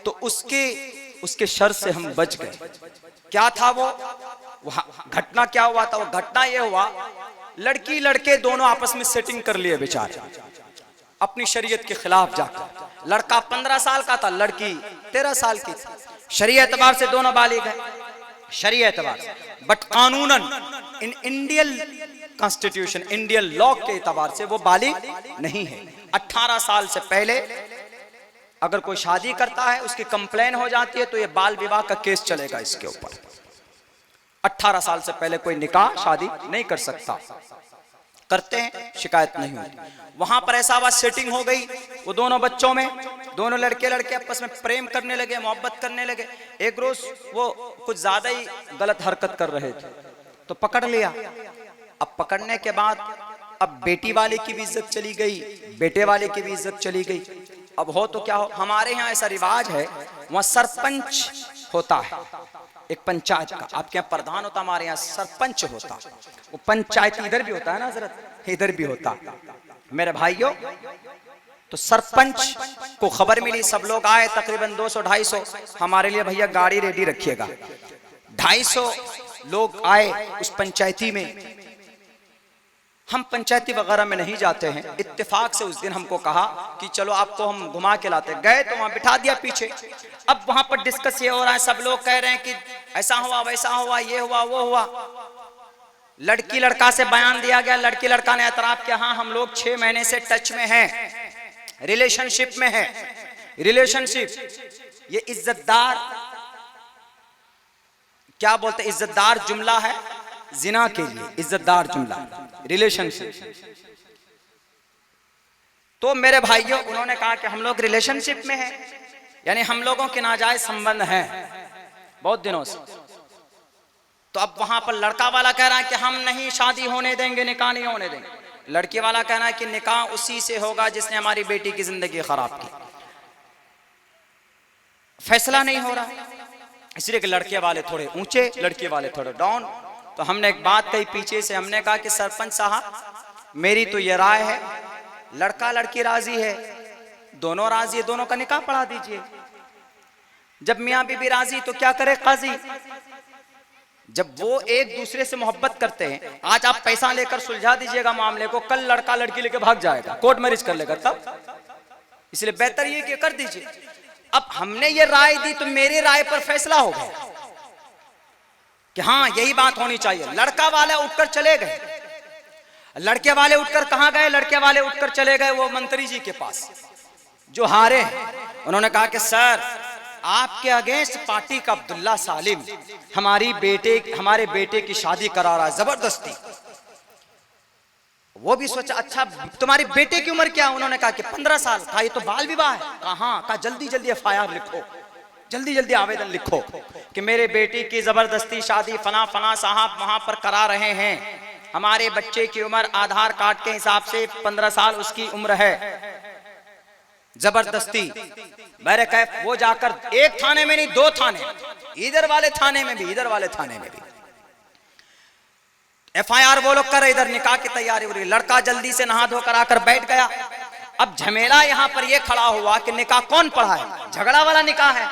Speaker 3: तो उसके शर से हम बच गए। क्या था वो घटना क्या हुआ था? वो घटना ये हुआ, लड़की लड़के दोनों आपस में सेटिंग कर लिए बेचारे अपनी शरीयत के खिलाफ जाकर। लड़का 15 साल का था, लड़की 13 साल की थी। शरीयत एतबार से दोनों बालिग हैं, शरीयत एतबार से, बट कानूनन in Indian constitution, Indian law के एतबार से वो बालिग नहीं है। 18 साल से पहले अगर कोई शादी करता है, उसकी कंप्लेन हो जाती है तो ये बाल विवाह का केस चलेगा इसके ऊपर। 18 साल से पहले कोई निकाह शादी नहीं कर सकता। करते हैं, शिकायत नहीं होती। वहां पर ऐसा हुआ, सेटिंग हो गई वो दोनों बच्चों में, दोनों लड़के लड़के आपस में प्रेम करने लगे, मोहब्बत करने लगे। एक रोज वो कुछ ज्यादा ही गलत हरकत कर रहे थे तो पकड़ लिया। अब पकड़ने के बाद अब बेटी वाले की भी इज्जत चली गई, बेटे वाले की भी इज्जत चली गई। अब हो तो क्या हो, हमारे यहाँ ऐसा रिवाज है, वहाँ सरपंच होता है एक पंचायत का, आपके यहाँ प्रधान होता, हमारे यहाँ सरपंच होता। वो पंचायत इधर भी होता है ना हजरत, इधर भी होता। मेरे भाइयों, तो सरपंच को खबर मिली, सब लोग आए, तकरीबन 200-250। हमारे लिए भैया गाड़ी रेडी रखिएगा। 250 लोग आए उस पंचायती में। हम पंचायती वगैरह में नहीं जाते हैं, इत्तेफाक से उस दिन हमको कहा कि चलो आपको हम घुमा के लाते। गए तो वहां बिठा दिया पीछे। अब वहां पर डिस्कस ये हो रहा है, सब लोग कह रहे हैं कि ऐसा हुआ, वैसा हुआ, ये हुआ, वो हुआ। लड़की लड़का से बयान दिया गया, लड़की लड़का ने एतराफ किया, हाँ हम लोग 6 महीने से टच में हैं, रिलेशनशिप में हैं। रिलेशनशिप ये इज्जतदार, क्या बोलते, इज्जतदार जुमला है जिना के लिए, इज्जतदार जुमला रिलेशनशिप। तो मेरे भाइयों, उन्होंने कहा कि हम लोग रिलेशनशिप में हैं, यानी हम लोगों के नाजायज संबंध हैं बहुत दिनों से। तो अब वहां पर लड़का वाला कह रहा है कि हम नहीं शादी होने देंगे, निकाह नहीं होने देंगे। लड़की वाला कह रहा है कि निकाह उसी से होगा जिसने हमारी बेटी की जिंदगी खराब की। फैसला नहीं हो रहा, इसलिए कि लड़के वाले थोड़े ऊंचे, लड़के वाले थोड़े डाउन। तो हमने एक बात कही पीछे से, हमने कहा कि सरपंच साहब, मेरी तो ये राय है, लड़का लड़की राजी है, दोनों राजी है, दोनों का निकाह पढ़ा दीजिए। जब मियां बीबी राजी तो क्या करे काजी? जब वो एक दूसरे से मोहब्बत करते हैं, आज आप पैसा लेकर सुलझा दीजिएगा मामले को, कल लड़का लड़की लेके भाग जाएगा, कोर्ट मैरिज कर लेगा तब। इसलिए बेहतर ये कि कर दीजिए। अब हमने ये राय दी तो मेरी राय पर फैसला हो गया कि हाँ यही बात होनी चाहिए। लड़का वाले उठकर चले गए, लड़के वाले उठकर कहां गए? लड़के वाले उठकर चले गए वो मंत्री जी के पास जो हारे। उन्होंने कहा कि सर, आपके अगेंस्ट पार्टी का अब्दुल्ला सालिम हमारे बेटे की शादी करा रहा है जबरदस्ती। वो भी सोचा, अच्छा तुम्हारे बेटे की उम्र क्या? उन्होंने कहा कि 15 साल। कहा ये तो बाल विवाह है। कहा जल्दी जल्दी FIR लिखो, जल्दी जल्दी आवेदन लिखो कि मेरे बेटी की जबरदस्ती शादी फना फना साहब वहां पर करा रहे हैं। हमारे बच्चे की उम्र आधार कार्ड के हिसाब से 15 साल उसकी उम्र है, जबरदस्ती। मेरे कैफ वो जाकर एक थाने में नहीं 2 थाने, इधर वाले थाने में भी, इधर वाले थाने में भी FIR वो लोग कर, इधर निकाह की तैयारी हो रही। लड़का जल्दी से नहा धोकर आकर बैठ गया। अब झमेला यहां पर यह खड़ा हुआ कि निकाह कौन पढ़ा है? झगड़ा वाला निकाह है।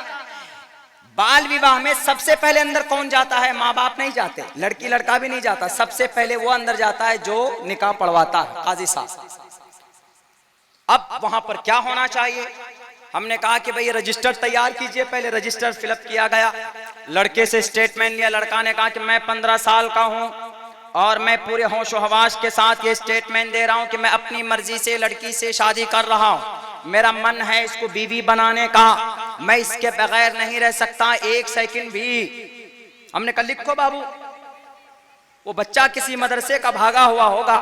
Speaker 3: बाल विवाह में सबसे पहले अंदर कौन जाता है? माँ बाप नहीं जाते, लड़की लड़का भी नहीं जाता, सबसे पहले वो अंदर जाता है जो निकाह पढ़वाता है, काजी साहब। अब वहां पर क्या होना चाहिए? हमने कहा कि भाई रजिस्टर तैयार कीजिए। पहले रजिस्टर फिलअप किया गया, लड़के से स्टेटमेंट लिया। लड़का ने कहा कि मैं 15 साल का हूं और मैं पूरे होशो हवास के साथ ये स्टेटमेंट दे रहा हूं कि मैं अपनी मर्जी से लड़की से शादी कर रहा हूं, मेरा मन है इसको बीवी बनाने का, मैं इसके बगैर नहीं रह सकता 1 सेकंड भी। हमने कहा लिखो बाबू। वो बच्चा किसी मदरसे का भागा हुआ होगा,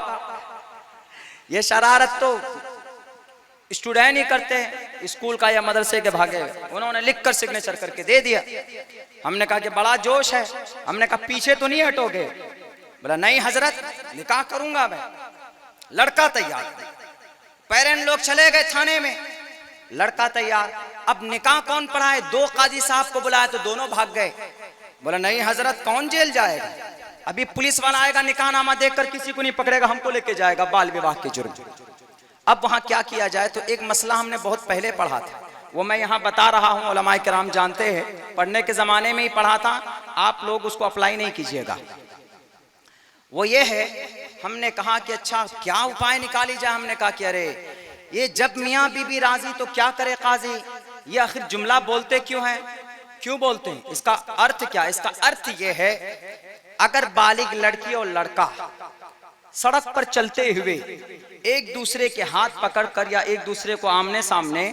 Speaker 3: ये शरारत तो स्टूडेंट ही करते हैं, स्कूल का या मदरसे के भागे। उन्होंने लिखकर सिग्नेचर करके दे दिया। हमने कहा कि बड़ा जोश है। हमने कहा पीछे तो नहीं हटोगे? बोला नहीं हजरत, निकाह करूंगा मैं। लड़का तैयार, पेरेंट लोग चले गए थाने में, लड़का तैयार। अब निकाह कौन पढ़ाए? 2 काजी साहब को बुलाया तो दोनों भाग गए। बोला नहीं हजरत, कौन जेल जाएगा? अभी पुलिस वाला आएगा, निकाहनामा देखकर किसी को नहीं पकड़ेगा, हमको लेके जाएगा बाल विवाह के जुर्म। अब वहां क्या किया जाए, तो एक मसला हमने बहुत पहले पढ़ा था, वो मैं यहाँ बता रहा हूँ, उलमाए किराम जानते हैं, पढ़ने के ज़माने में ही पढ़ा था, आप लोग उसको अप्लाई नहीं कीजिएगा। वो ये है, हमने कहा कि अच्छा क्या उपाय निकाली जाए। हमने कहा कि अरे ये जब मियाँ बीबी राजी तो क्या करे काजी, ये आखिर जुमला बोलते क्यों हैं, क्यों बोलते हैं, इसका अर्थ क्या। इसका अर्थ ये है, अगर बालिग लड़की और लड़का सड़क पर चलते हुए एक दूसरे के हाथ पकड़कर या एक दूसरे को आमने सामने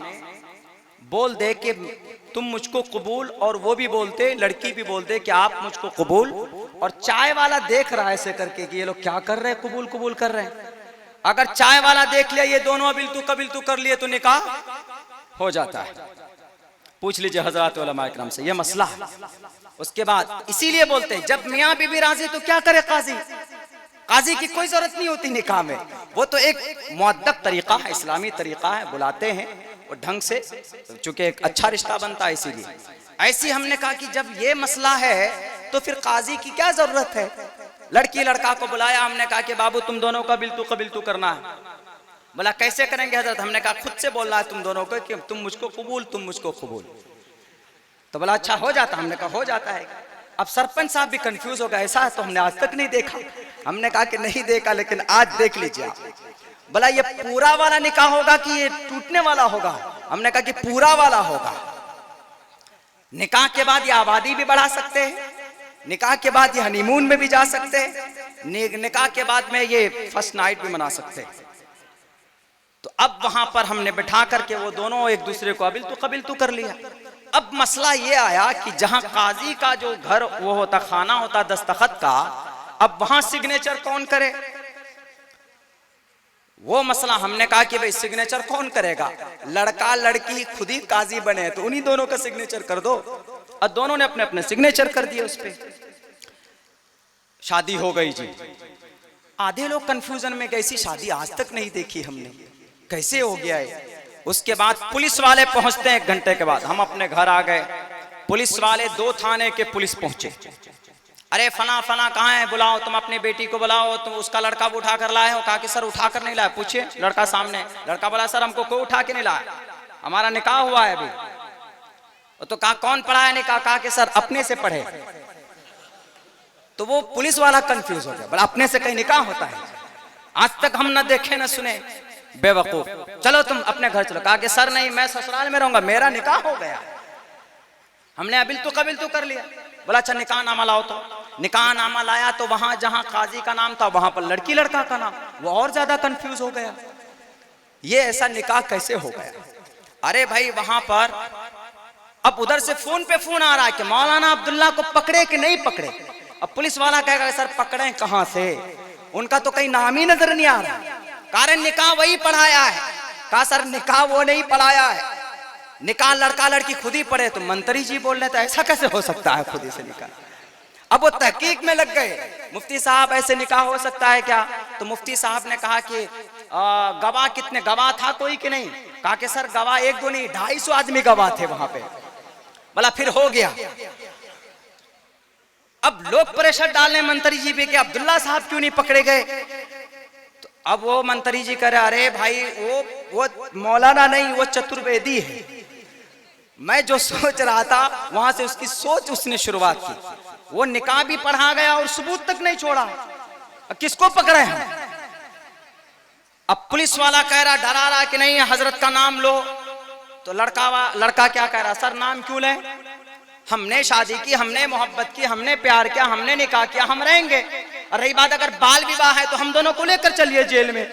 Speaker 3: बोल दे कि तुम मुझको कबूल, और वो भी बोलते, लड़की भी बोलते कि आप मुझको कबूल, और चाय वाला देख रहा है ऐसे करके कि ये लोग क्या कर रहे हैं, कबूल कबूल कर रहे हैं। अगर चाय वाला देख लिया ये दोनों कबिल तू कर लिए तो निकाह हो जाता है। पूछ लीजिए हजरत उलमा इकराम से, ये मसला है। उसके बाद इसीलिए बोलते हैं जब मियाँ बीबी राजी तो क्या करे काजी, काजी की कोई जरूरत नहीं होती निकाह में, वो तो एक मुअद्दब तरीका है, इस्लामी तरीका है, बुलाते हैं और ढंग से, चूंकि एक अच्छा रिश्ता बनता है इसीलिए। ऐसी हमने कहा कि जब ये मसला है तो फिर काजी की क्या जरूरत है। लड़की लड़का को बुलाया, हमने कहा कि बाबू तुम दोनों का कबिल तू करना है। बोला कैसे करेंगे हजरत, हमने कहा खुद से बोलना है तुम दोनों को कि तुम मुझको कबूल, तुम मुझको कबूल। तो बोला अच्छा हो जाता, हमने कहा हो जाता है। अब सरपंच साहब भी कंफ्यूज हो गए, ऐसा है तो हमने आज तक नहीं देखा। हमने कहा कि नहीं देखा, लेकिन आज देख लीजिए आप। बोला ये पूरा वाला निकाह होगा कि ये टूटने वाला होगा, हमने कहा कि पूरा वाला होगा। निकाह के बाद ये आबादी भी बढ़ा सकते हैं, निकाह के बाद ये हनीमून में भी जा सकते हैं, निकाह के बाद में ये फर्स्ट नाइट भी मना सकते हैं। तो अब वहां पर हमने बिठा करके वो दोनों एक दूसरे को कबिल तू कर लिया। अब मसला ये आया कि जहां काजी का जो घर वो होता, खाना होता दस्तखत का, अब वहां सिग्नेचर कौन करे, वो मसला हमने कहा कि भाई सिग्नेचर कौन करेगा, लड़का लड़की खुद ही काजी बने तो उन्हीं दोनों का सिग्नेचर कर दो। और दोनों ने अपने अपने सिग्नेचर कर दिए उस पे, शादी हो गई जी। आधे लोग कंफ्यूजन में गए, ऐसी शादी आज तक नहीं देखी हमने, कैसे हो गया है। उसके बाद पुलिस वाले पहुंचते हैं, 1 घंटे के बाद हम अपने घर आ गए। पुलिस वाले 2 थाने के पुलिस पहुंचे, अरे फला फला कहाँ है, बुलाओ, तुम अपनी बेटी को बुलाओ, तुम उसका लड़का वो उठा कर लाए हो। कहा कि सर उठा कर नहीं लाया। पूछिए लड़का सामने, लड़का बोला सर हमको कोई उठा के नहीं लाया, हमारा निकाह हुआ है अभी। तो कहा कौन पढ़ा है निकाह, कहा कि सर अपने से पढ़े। तो वो पुलिस वाला कंफ्यूज हो गया, बोला अपने से कहीं निकाह होता है, आज तक हम न देखे न सुने, बेवकूफ, चलो तुम अपने घर चलो। कहा कि सर नहीं, मैं ससुराल में रहूंगा, मेरा निकाह हो गया, हमने कबिल तो कर लिया। बोला अच्छा निकाह नामा लाओ। तो निकाह नामा लाया तो वहां जहां काजी का नाम था वहां पर लड़की लड़का का नाम, वो और ज्यादा कंफ्यूज हो गया, ये ऐसा निकाह कैसे हो गया। अरे भाई वहां पर अब उधर से फोन पे फोन आ रहा है कि मौलाना अब्दुल्ला को पकड़े कि नहीं पकड़े। अब पुलिस वाला कहेगा सर पकड़े कहां से, उनका तो कहीं नाम ही नजर नहीं आ रहा, कारण निकाह वही पढ़ाया है। कहा सर निकाह वो नहीं पढ़ाया है, निकाह लड़का लड़की खुद ही पढ़े। तो मंत्री जी बोल रहे तो ऐसा कैसे हो सकता है, खुद ही से निकाह। अब वो तहकीक में लग गए, मुफ्ती साहब ऐसे निकाह हो सकता है क्या। तो मुफ्ती साहब ने कहा कि गवाह कितने, गवाह था कोई कि नहीं। कहा कि सर गवाह 1-2 नहीं, 250 आदमी गवाह थे वहां पे। बोला फिर हो गया। अब लोग प्रेशर डालने मंत्री जी पे कि अब्दुल्ला साहब क्यों नहीं पकड़े गए। तो अब वो मंत्री जी कह रहे अरे भाई वो मौलाना नहीं, वो चतुर्वेदी है। मैं जो सोच रहा था वहां से उसकी सोच उसने शुरुआत की, वो निकाह भी पढ़ा गया और सबूत तक नहीं छोड़ा। अब किसको पकड़े हैं। अब पुलिस वाला कह रहा, डरा रहा कि नहीं हजरत का नाम लो। तो लड़का क्या कह रहा, सर नाम क्यों लें, हमने शादी की, हमने मोहब्बत की, हमने प्यार किया, हमने निकाह किया, हम रहेंगे। और रही बात अगर बाल विवाह है तो हम दोनों को लेकर चलिए जेल में,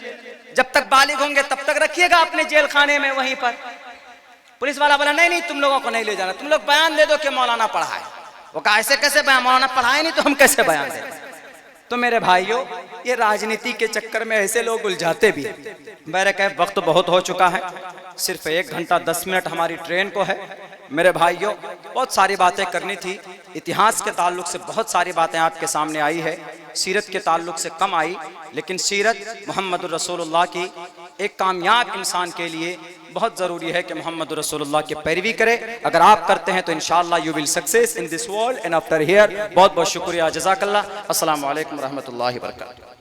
Speaker 3: जब तक बालिग होंगे तब तक रखिएगा अपने जेल खाने में वहीं पर। पुलिस वाला बोला नहीं नहीं तुम लोगों को नहीं ले जाना, तुम लोग बयान दे दो कि मौलाना पढ़ा है। वो कहा ऐसे कैसे बयान, मौलाना पढ़ाए नहीं तो हम कैसे बयान दें। तो मेरे भाइयों ये राजनीति के चक्कर में ऐसे लोग उलझाते भी। मेरे कहे वक्त बहुत हो चुका है, सिर्फ 1 घंटा 10 मिनट हमारी ट्रेन को है। मेरे भाइयों बहुत सारी बातें करनी थी, इतिहास के ताल्लुक से बहुत सारी बातें आपके सामने आई है, सीरत के ताल्लुक से कम आई, लेकिन सीरत मोहम्मद रसूलुल्लाह की एक कामयाब इंसान के लिए बहुत ज़रूरी है कि मोहम्मद रसूलुल्लाह की पैरवी करे। अगर आप करते हैं तो इंशाअल्लाह you will success in this world and after here. बहुत बहुत शुक्रिया, जज़ाकल्लाह। अस्सलामु अलैकुम रहमतुल्लाहि व बरकातुहू।